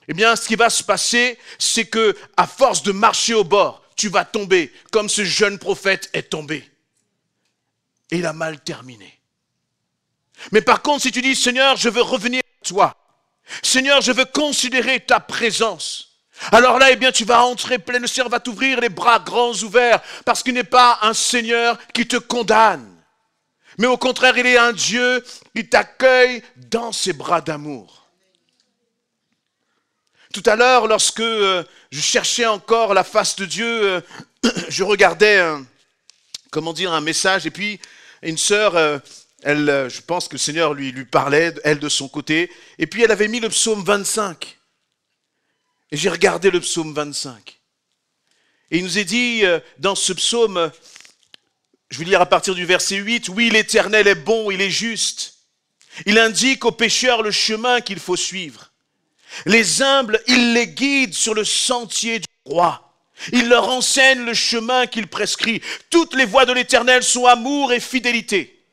Eh bien, ce qui va se passer, c'est que à force de marcher au bord, tu vas tomber comme ce jeune prophète est tombé. Et il a mal terminé. Mais par contre, si tu dis, Seigneur, je veux revenir à toi. Seigneur, je veux considérer ta présence. Alors là, eh bien, tu vas entrer plein, le Seigneur va t'ouvrir les bras grands ouverts, parce qu'il n'est pas un Seigneur qui te condamne. Mais au contraire, il est un Dieu qui t'accueille dans ses bras d'amour. Tout à l'heure, lorsque je cherchais encore la face de Dieu, je regardais, un message, et puis une sœur, je pense que le Seigneur lui parlait, elle de son côté, et puis elle avait mis le psaume 25. Et j'ai regardé le psaume 25. Et il nous est dit dans ce psaume, je vais lire à partir du verset 8, « Oui, l'Éternel est bon, il est juste. Il indique aux pécheurs le chemin qu'il faut suivre. Les humbles, il les guide sur le sentier du roi. Il leur enseigne le chemin qu'il prescrit. Toutes les voies de l'Éternel sont amour et fidélité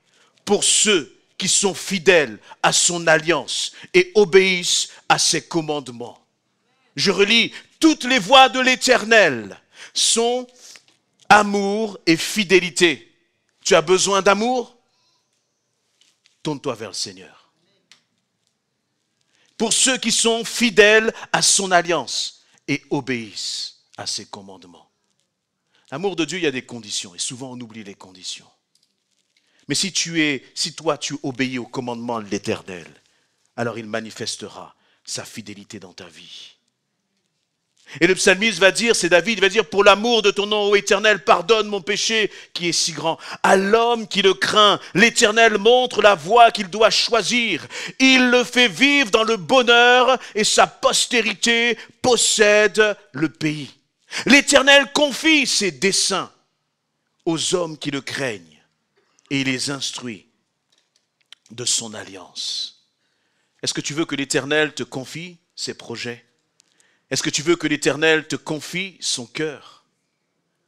pour ceux qui sont fidèles à son alliance et obéissent à ses commandements. » Je relis, toutes les voies de l'Éternel sont amour et fidélité. Tu as besoin d'amour? Tourne-toi vers le Seigneur. Pour ceux qui sont fidèles à son alliance et obéissent à ses commandements. L'amour de Dieu, il y a des conditions et souvent on oublie les conditions. Mais si toi tu obéis au commandement de l'Éternel, alors il manifestera sa fidélité dans ta vie. Et le psalmiste va dire, c'est David, il va dire, pour l'amour de ton nom, ô Éternel, pardonne mon péché qui est si grand. À l'homme qui le craint, l'Éternel montre la voie qu'il doit choisir. Il le fait vivre dans le bonheur et sa postérité possède le pays. L'Éternel confie ses desseins aux hommes qui le craignent et il les instruit de son alliance. Est-ce que tu veux que l'Éternel te confie ses projets? Est-ce que tu veux que l'Éternel te confie son cœur?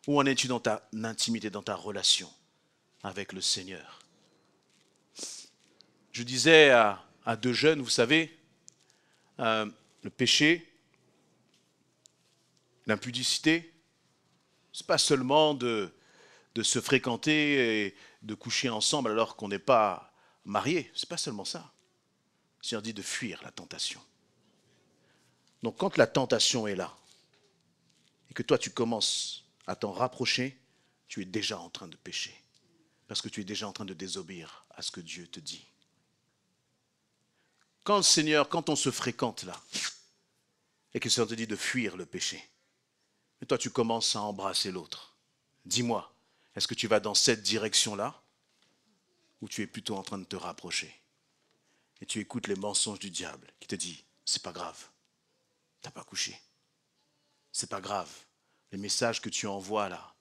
Où en es-tu dans ta intimité, dans ta relation avec le Seigneur? Je disais à deux jeunes, vous savez, le péché, l'impudicité, ce n'est pas seulement de se fréquenter et de coucher ensemble alors qu'on n'est pas marié. Ce n'est pas seulement ça. Le Seigneur dit de fuir la tentation. Donc quand la tentation est là, et que toi tu commences à t'en rapprocher, tu es déjà en train de pécher. Parce que tu es déjà en train de désobéir à ce que Dieu te dit. Quand le Seigneur, quand on se fréquente là, et que le Seigneur te dit de fuir le péché, et toi tu commences à embrasser l'autre, dis-moi, est-ce que tu vas dans cette direction-là, ou tu es plutôt en train de te rapprocher? Et tu écoutes les mensonges du diable qui te dit, c'est pas grave. Tu n'as pas couché. C'est pas grave. Les messages que tu envoies là,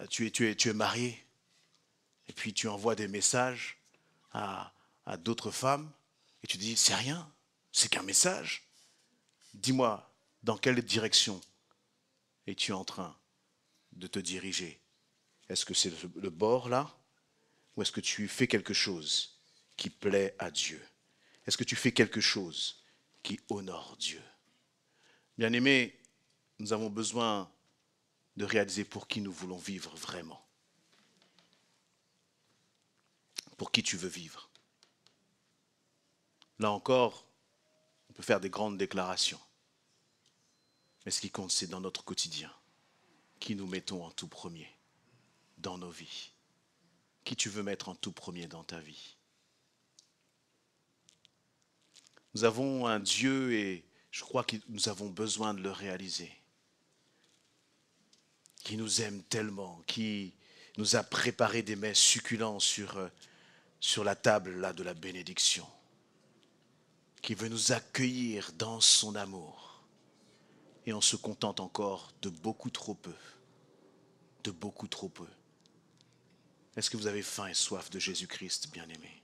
tu es marié, et puis tu envoies des messages à d'autres femmes, et tu dis, c'est rien, c'est qu'un message. Dis-moi, dans quelle direction es-tu en train de te diriger? Est-ce que c'est le bord là, ou est-ce que tu fais quelque chose qui plaît à Dieu? Est-ce que tu fais quelque chose qui honore Dieu? Bien-aimés, nous avons besoin de réaliser pour qui nous voulons vivre vraiment. Pour qui tu veux vivre. Là encore, on peut faire des grandes déclarations. Mais ce qui compte, c'est dans notre quotidien. Qui nous mettons en tout premier dans nos vies? Qui tu veux mettre en tout premier dans ta vie? Nous avons un Dieu et je crois que nous avons besoin de le réaliser. Qui nous aime tellement, qui nous a préparé des mets succulents sur la table là de la bénédiction. Qui veut nous accueillir dans son amour. Et on se contente encore de beaucoup trop peu. De beaucoup trop peu. Est-ce que vous avez faim et soif de Jésus-Christ, bien-aimé?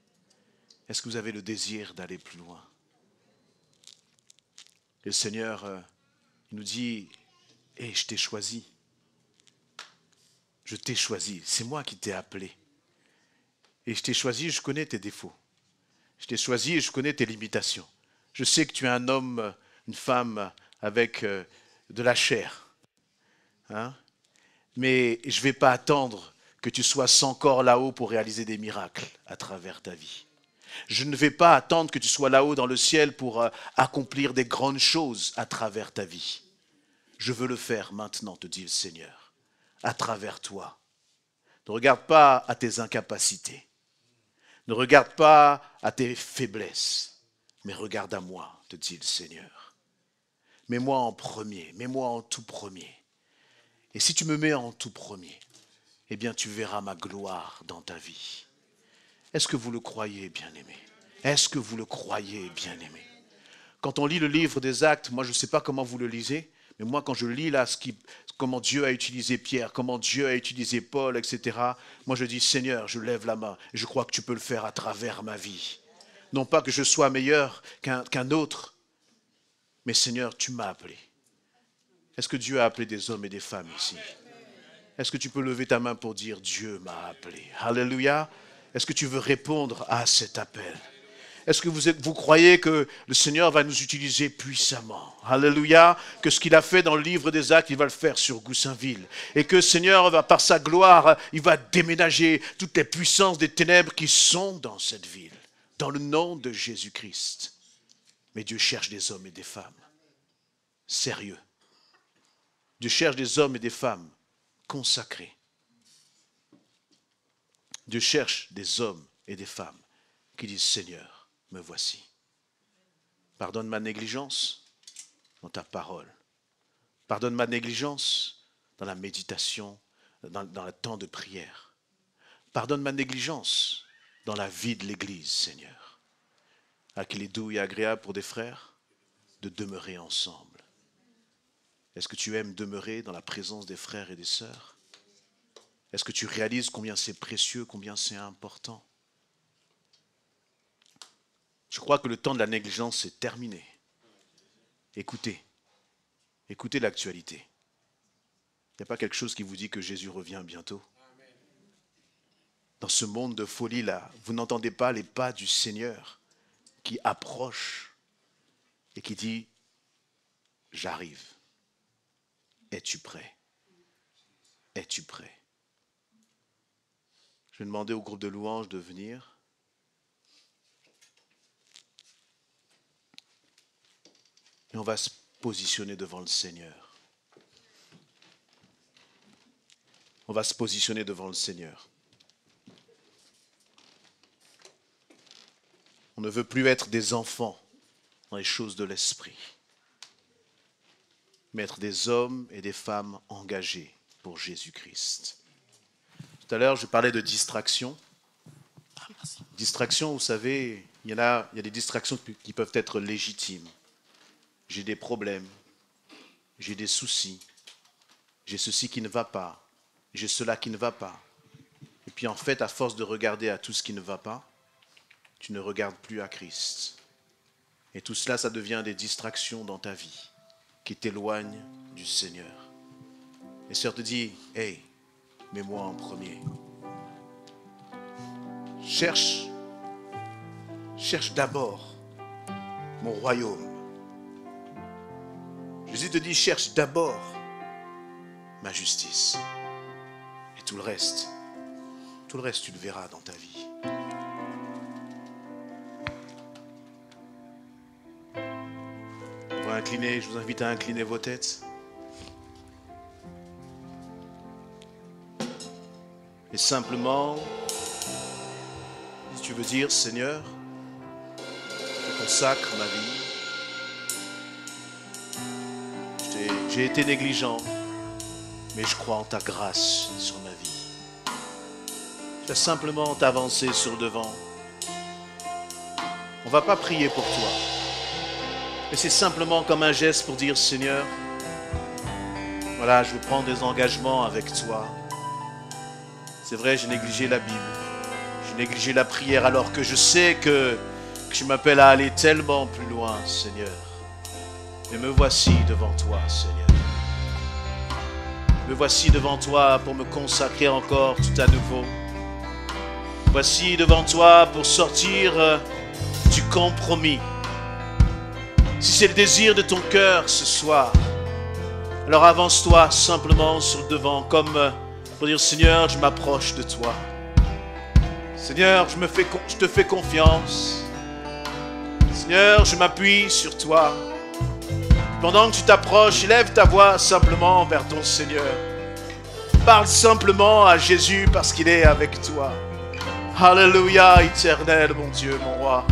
Est-ce que vous avez le désir d'aller plus loin? Et le Seigneur il nous dit, hey, je t'ai choisi. Je t'ai choisi. C'est moi qui t'ai appelé. Et je t'ai choisi, je connais tes défauts. Je t'ai choisi et je connais tes limitations. Je sais que tu es un homme, une femme avec de la chair. Hein? Mais je ne vais pas attendre que tu sois sans corps là-haut pour réaliser des miracles à travers ta vie. Je ne vais pas attendre que tu sois là-haut dans le ciel pour accomplir des grandes choses à travers ta vie. Je veux le faire maintenant, te dit le Seigneur, à travers toi. Ne regarde pas à tes incapacités. Ne regarde pas à tes faiblesses, mais regarde à moi, te dit le Seigneur. Mets-moi en premier, mets-moi en tout premier. Et si tu me mets en tout premier, eh bien tu verras ma gloire dans ta vie. Est-ce que vous le croyez, bien-aimé? Est-ce que vous le croyez, bien-aimé? Quand on lit le livre des Actes, moi je ne sais pas comment vous le lisez, mais moi quand je lis là comment Dieu a utilisé Pierre, comment Dieu a utilisé Paul, etc., moi je dis, Seigneur, je lève la main et je crois que tu peux le faire à travers ma vie. Non pas que je sois meilleur qu'un autre, mais Seigneur, tu m'as appelé. Est-ce que Dieu a appelé des hommes et des femmes ici? Est-ce que tu peux lever ta main pour dire, Dieu m'a appelé? Alléluia. Est-ce que tu veux répondre à cet appel? Est-ce que vous croyez que le Seigneur va nous utiliser puissamment? Alléluia. Que ce qu'il a fait dans le livre des Actes, il va le faire sur Goussainville. Et que le Seigneur, va, par sa gloire, il va déménager toutes les puissances des ténèbres qui sont dans cette ville. Dans le nom de Jésus-Christ. Mais Dieu cherche des hommes et des femmes sérieux. Dieu cherche des hommes et des femmes consacrés. Dieu cherche des hommes et des femmes qui disent « Seigneur, me voici. Pardonne ma négligence dans ta parole. Pardonne ma négligence dans la méditation, dans le temps de prière. Pardonne ma négligence dans la vie de l'Église, Seigneur. À qu'il est doux et agréable pour des frères de demeurer ensemble. » Est-ce que tu aimes demeurer dans la présence des frères et des sœurs? Est-ce que tu réalises combien c'est précieux, combien c'est important? Je crois que le temps de la négligence est terminé. Écoutez. Écoutez l'actualité. Il n'y a pas quelque chose qui vous dit que Jésus revient bientôt? Dans ce monde de folie-là, vous n'entendez pas les pas du Seigneur qui approche et qui dit « J'arrive. Es-tu prêt? Es-tu prêt ?» Je vais demander au groupe de louanges de venir. Et on va se positionner devant le Seigneur. On va se positionner devant le Seigneur. On ne veut plus être des enfants dans les choses de l'esprit, mais être des hommes et des femmes engagés pour Jésus-Christ. Tout à l'heure, je parlais de distraction. Distraction, vous savez, il y a des distractions qui peuvent être légitimes. J'ai des problèmes, j'ai des soucis, j'ai ceci qui ne va pas, j'ai cela qui ne va pas. Et puis en fait, à force de regarder à tout ce qui ne va pas, tu ne regardes plus à Christ. Et tout cela, ça devient des distractions dans ta vie qui t'éloignent du Seigneur. Et le Seigneur te dit, hey, mets-moi en premier. Cherche d'abord mon royaume. Jésus te dit, cherche d'abord ma justice. Et tout le reste, tu le verras dans ta vie. On va incliner, je vous invite à incliner vos têtes. Et simplement, si tu veux dire, Seigneur, je consacre ma vie. J'ai été négligent, mais je crois en ta grâce sur ma vie. Je vais simplement t'avancer sur le devant. On ne va pas prier pour toi, mais c'est simplement comme un geste pour dire, Seigneur, voilà, je veux prendre des engagements avec toi. C'est vrai, j'ai négligé la Bible, j'ai négligé la prière, alors que je sais que tu m'appelles à aller tellement plus loin, Seigneur. Mais me voici devant toi, Seigneur. Me voici devant toi pour me consacrer encore tout à nouveau. Me voici devant toi pour sortir du compromis. Si c'est le désir de ton cœur ce soir, alors avance-toi simplement sur le devant, comme pour dire, Seigneur, je m'approche de toi. Seigneur, je te fais confiance. Seigneur, je m'appuie sur toi. Pendant que tu t'approches, élève ta voix simplement vers ton Seigneur. Parle simplement à Jésus parce qu'il est avec toi. Alléluia, éternel, mon Dieu, mon roi.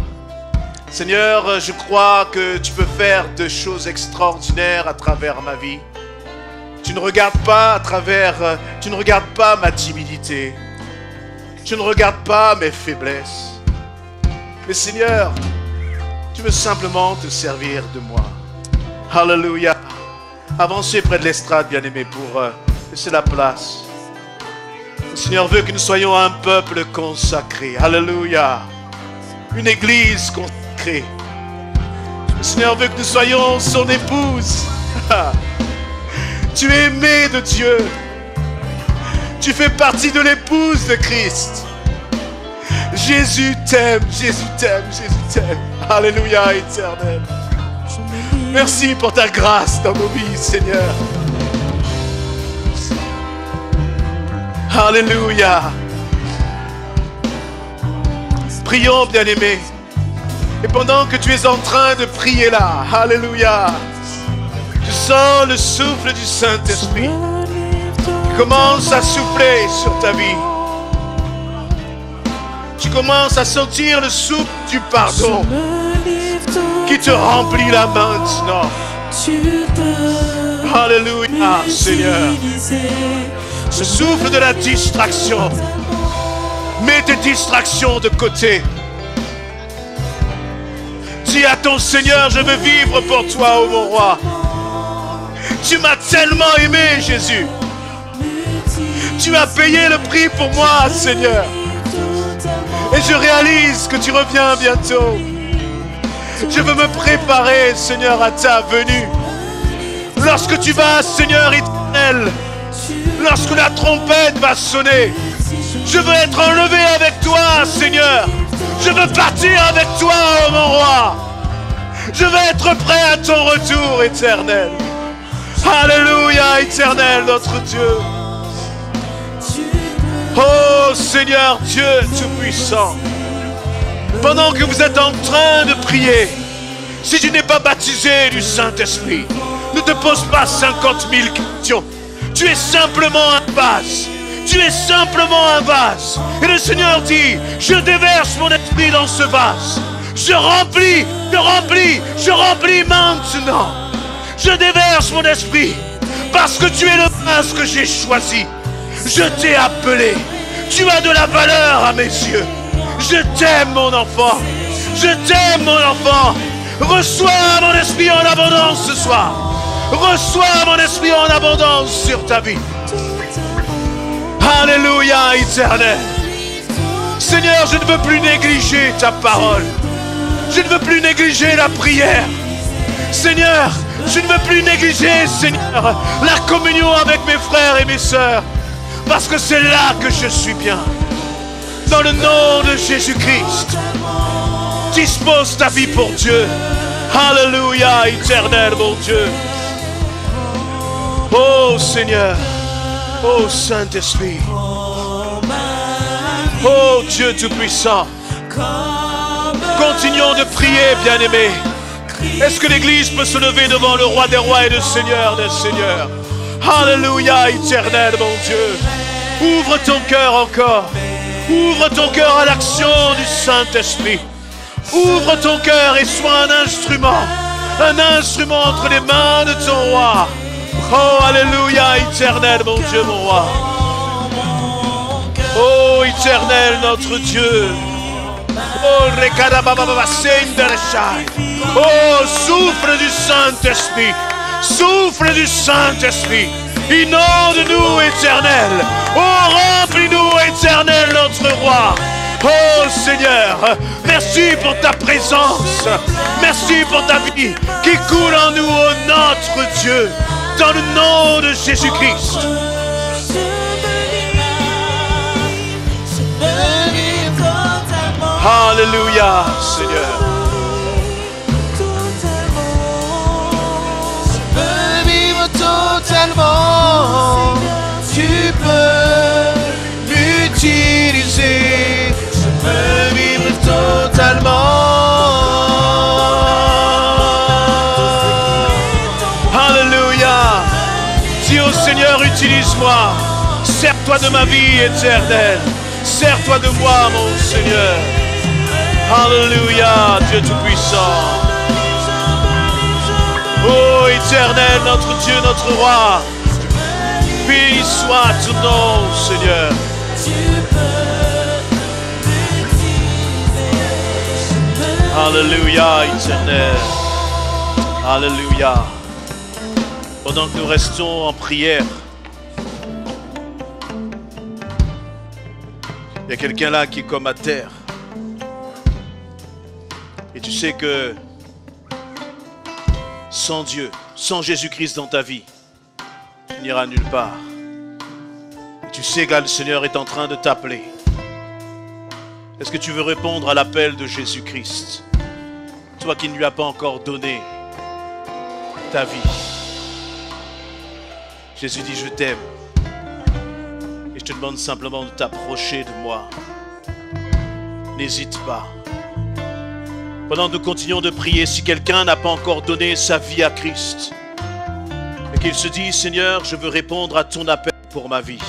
Seigneur, je crois que tu peux faire des choses extraordinaires à travers ma vie. Tu ne regardes pas tu ne regardes pas ma timidité. Tu ne regardes pas mes faiblesses. Mais Seigneur, tu veux simplement te servir de moi. Alléluia. Avancez près de l'estrade, bien-aimés, pour laisser la place. Le Seigneur veut que nous soyons un peuple consacré. Alléluia. Une église consacrée. Le Seigneur veut que nous soyons son épouse. Tu es aimé de Dieu. Tu fais partie de l'épouse de Christ. Jésus t'aime, Jésus t'aime, Jésus t'aime. Alléluia, éternel. Merci pour ta grâce dans nos vies, Seigneur. Alléluia. Prions, bien-aimés. Et pendant que tu es en train de prier là, alléluia, tu sens le souffle du Saint-Esprit qui commence à souffler sur ta vie. tu commences à sentir le souffle du pardon qui te remplit là maintenant. Alléluia, Seigneur. Le souffle de la distraction. Mets tes distractions de côté. Dis à ton Seigneur, je veux vivre pour toi, ô mon roi. Tu m'as tellement aimé, Jésus. Tu as payé le prix pour moi, Seigneur. Et je réalise que tu reviens bientôt. Je veux me préparer, Seigneur, à ta venue. Lorsque tu vas, Seigneur éternel, lorsque la trompette va sonner, je veux être enlevé avec toi, Seigneur. Je veux partir avec toi, oh mon roi. Je veux être prêt à ton retour éternel. Alléluia, éternel, notre Dieu. Oh Seigneur Dieu Tout-Puissant, pendant que vous êtes en train de prier, si tu n'es pas baptisé du Saint-Esprit, ne te pose pas 50 000 questions. Tu es simplement un vase. Tu es simplement un vase. Et le Seigneur dit, je déverse mon esprit dans ce vase. Je remplis maintenant. Je déverse mon esprit parce que tu es le vase que j'ai choisi. Je t'ai appelé. Tu as de la valeur à mes yeux. Je t'aime, mon enfant. Je t'aime, mon enfant. Reçois mon esprit en abondance ce soir. Reçois mon esprit en abondance sur ta vie. Alléluia, éternel. Seigneur, je ne veux plus négliger ta parole. Je ne veux plus négliger la prière. Seigneur, je ne veux plus négliger, Seigneur, la communion avec mes frères et mes sœurs. Parce que c'est là que je suis bien. Dans le nom de Jésus-Christ, dispose ta vie pour Dieu. Alléluia, éternel, mon Dieu. Oh Seigneur, oh Saint-Esprit, oh Dieu Tout-Puissant, continuons de prier, bien-aimés. Est-ce que l'Église peut se lever devant le Roi des Rois et le Seigneur des Seigneurs? Alléluia, éternel, mon Dieu. Ouvre ton cœur encore. Ouvre ton cœur à l'action du Saint-Esprit. Ouvre ton cœur et sois un instrument entre les mains de ton Roi. Oh, alléluia, éternel, mon Dieu, mon Roi. Oh, éternel, notre Dieu. Oh, oh, souffle du Saint-Esprit. Souffle du Saint-Esprit. Inonde-nous, éternel. Oh, remplis-nous, éternel, notre Roi. Oh, Seigneur, merci pour ta présence. Merci pour ta vie qui coule en nous, oh, notre Dieu. Dans le nom de Jésus-Christ. Alléluia, Seigneur. Je peux vivre totalement. Tu peux m'utiliser. Je peux vivre totalement. Alléluia. Dis au Seigneur, utilise-moi. Sers-toi de ma vie éternelle. Sers-toi de moi, mon Seigneur. Alléluia, Dieu Tout-Puissant. Oh, éternel, notre Dieu, notre Roi. Béni soit ton nom, Seigneur. Alléluia, éternel. Alléluia. Pendant que nous restons en prière, il y a quelqu'un là qui est comme à terre. Et tu sais que sans Dieu, sans Jésus-Christ dans ta vie, tu n'iras nulle part. Et tu sais que là, le Seigneur est en train de t'appeler. Est-ce que tu veux répondre à l'appel de Jésus-Christ? Toi qui ne lui as pas encore donné ta vie. Jésus dit, je t'aime. Et je te demande simplement de t'approcher de moi. N'hésite pas. Pendant que nous continuons de prier, si quelqu'un n'a pas encore donné sa vie à Christ, et qu'il se dit, Seigneur, je veux répondre à ton appel pour ma vie,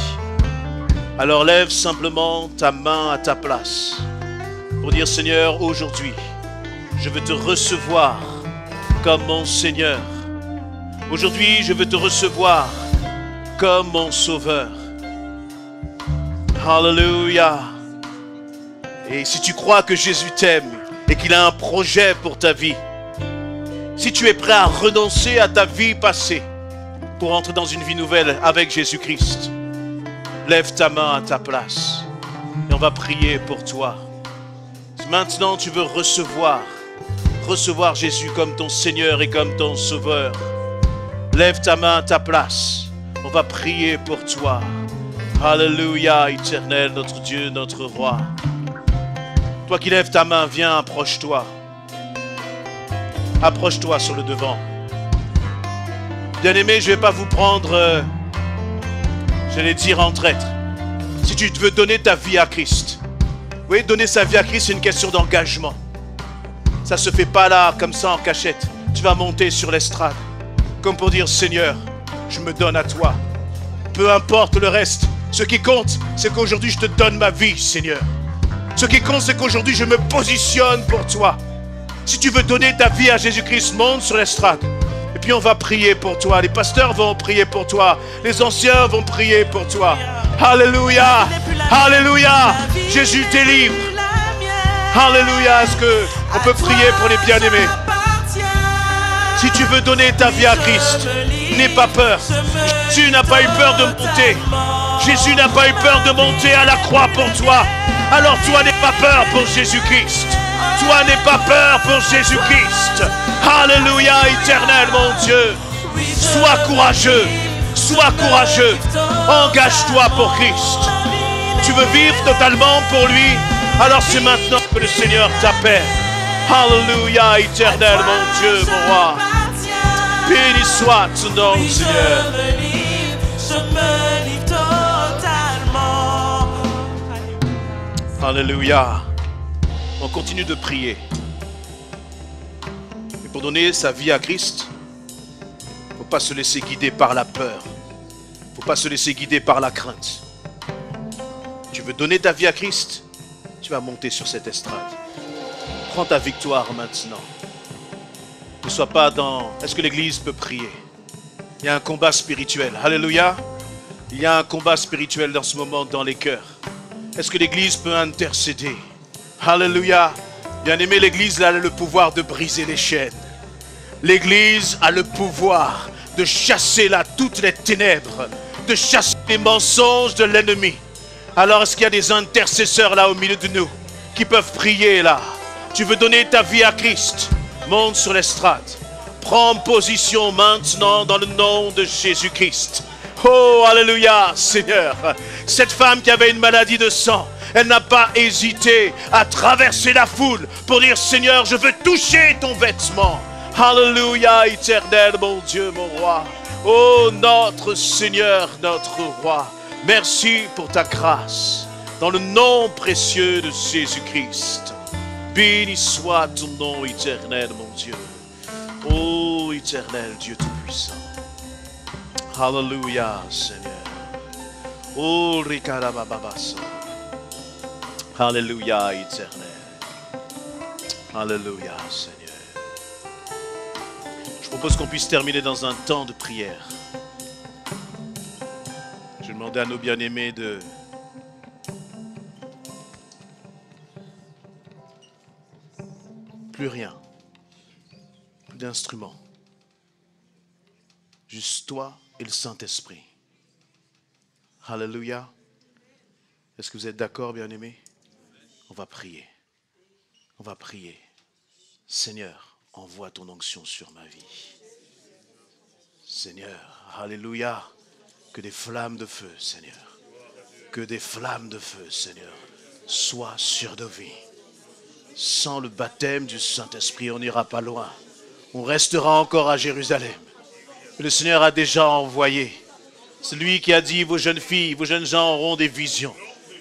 alors lève simplement ta main à ta place. pour dire Seigneur, aujourd'hui, je veux te recevoir comme mon Seigneur. Aujourd'hui, je veux te recevoir comme mon Sauveur. Alléluia. Et si tu crois que Jésus t'aime et qu'il a un projet pour ta vie, si tu es prêt à renoncer à ta vie passée pour entrer dans une vie nouvelle avec Jésus-Christ, lève ta main à ta place et on va prier pour toi. Si maintenant tu veux recevoir Jésus comme ton Seigneur et comme ton Sauveur, lève ta main à ta place. On va prier pour toi. Alléluia, éternel, notre Dieu, notre Roi. Toi qui lèves ta main, viens, approche-toi. Approche-toi sur le devant. Bien-aimé, je ne vais pas vous prendre, j'allais dire, en traître. Si tu veux donner ta vie à Christ. Oui, donner sa vie à Christ, c'est une question d'engagement. Ça ne se fait pas là, comme ça, en cachette. Tu vas monter sur l'estrade. Comme pour dire, Seigneur, je me donne à toi. Peu importe le reste. Ce qui compte, c'est qu'aujourd'hui, je te donne ma vie, Seigneur. Ce qui compte, c'est qu'aujourd'hui, je me positionne pour toi. Si tu veux donner ta vie à Jésus-Christ, monte sur l'estrade. Et puis on va prier pour toi. Les pasteurs vont prier pour toi. Les anciens vont prier pour toi. Alléluia. Alléluia. Jésus délivre. Alléluia. Est-ce qu'on peut prier pour les bien-aimés? Si tu veux donner ta vie à Christ, n'aie pas peur. Jésus n'a pas eu peur de monter. Jésus n'a pas eu peur de monter à la croix pour toi. Alors toi n'aie pas peur pour Jésus-Christ. Toi n'aie pas peur pour Jésus-Christ. Alléluia, éternel mon Dieu. Sois courageux. Sois courageux. Engage-toi pour Christ. Tu veux vivre totalement pour lui? Alors c'est maintenant que le Seigneur t'appelle. Alléluia, éternel mon Dieu, mon Roi. Béni soit ton nom, Seigneur. Je me livre totalement. Alléluia. On continue de prier. Et pour donner sa vie à Christ, il ne faut pas se laisser guider par la peur. Il ne faut pas se laisser guider par la crainte. Tu veux donner ta vie à Christ, tu vas monter sur cette estrade. Prends ta victoire maintenant. Ne sois pas dans... Est-ce que l'Église peut prier? Il y a un combat spirituel. Alléluia. Il y a un combat spirituel dans ce moment dans les cœurs. Est-ce que l'Église peut intercéder? Alléluia. Bien-aimé, l'Église a le pouvoir de briser les chaînes. L'Église a le pouvoir de chasser là toutes les ténèbres, de chasser les mensonges de l'ennemi. Alors est-ce qu'il y a des intercesseurs là au milieu de nous qui peuvent prier là? Tu veux donner ta vie à Christ? Monte sur l'estrade. Prends position maintenant dans le nom de Jésus-Christ. Oh, alléluia, Seigneur. Cette femme qui avait une maladie de sang, elle n'a pas hésité à traverser la foule pour dire, Seigneur, je veux toucher ton vêtement. Alléluia, éternel, mon Dieu, mon Roi. Oh, notre Seigneur, notre Roi. Merci pour ta grâce. Dans le nom précieux de Jésus-Christ. Béni soit ton nom éternel, mon Dieu. Oh, éternel Dieu Tout-Puissant. Alléluia, Seigneur. Oh, Rikarababasa. Alléluia, éternel. Alléluia, Seigneur. Je propose qu'on puisse terminer dans un temps de prière. Je vais demander à nos bien-aimés de... Plus rien. Plus d'instruments. Juste toi et le Saint-Esprit. Alléluia. Est-ce que vous êtes d'accord, bien-aimés? On va prier. On va prier. Seigneur, envoie ton onction sur ma vie. Seigneur, alléluia. Que des flammes de feu, Seigneur. Que des flammes de feu, Seigneur, soient sur nos vies. Sans le baptême du Saint-Esprit, on n'ira pas loin. On restera encore à Jérusalem. Le Seigneur a déjà envoyé. C'est lui qui a dit, vos jeunes filles, vos jeunes gens auront des visions.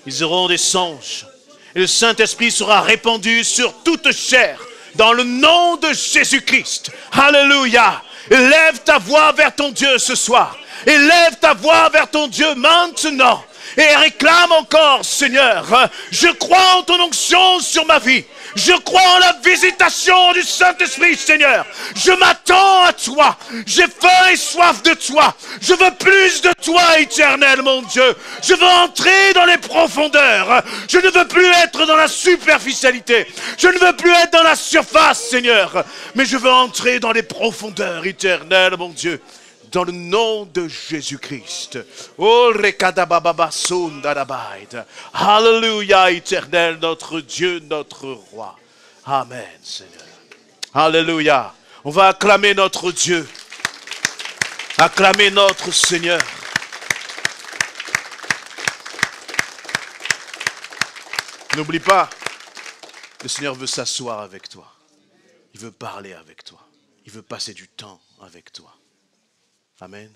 Ils auront des songes. Et le Saint-Esprit sera répandu sur toute chair. Dans le nom de Jésus-Christ. Alléluia. Lève ta voix vers ton Dieu ce soir. Et lève ta voix vers ton Dieu maintenant. et réclame encore, Seigneur. Je crois en ton onction sur ma vie. Je crois en la visitation du Saint-Esprit, Seigneur. Je m'attends à toi. J'ai faim et soif de toi. Je veux plus de toi, éternel, mon Dieu. Je veux entrer dans les profondeurs. Je ne veux plus être dans la superficialité. Je ne veux plus être dans la surface, Seigneur. Mais je veux entrer dans les profondeurs, éternel, mon Dieu. Dans le nom de Jésus-Christ. Oh, Alléluia, éternel, notre Dieu, notre roi. Amen, Seigneur. Alléluia. On va acclamer notre Dieu. Acclamer notre Seigneur. N'oublie pas, le Seigneur veut s'asseoir avec toi. Il veut parler avec toi. Il veut passer du temps avec toi. Amen.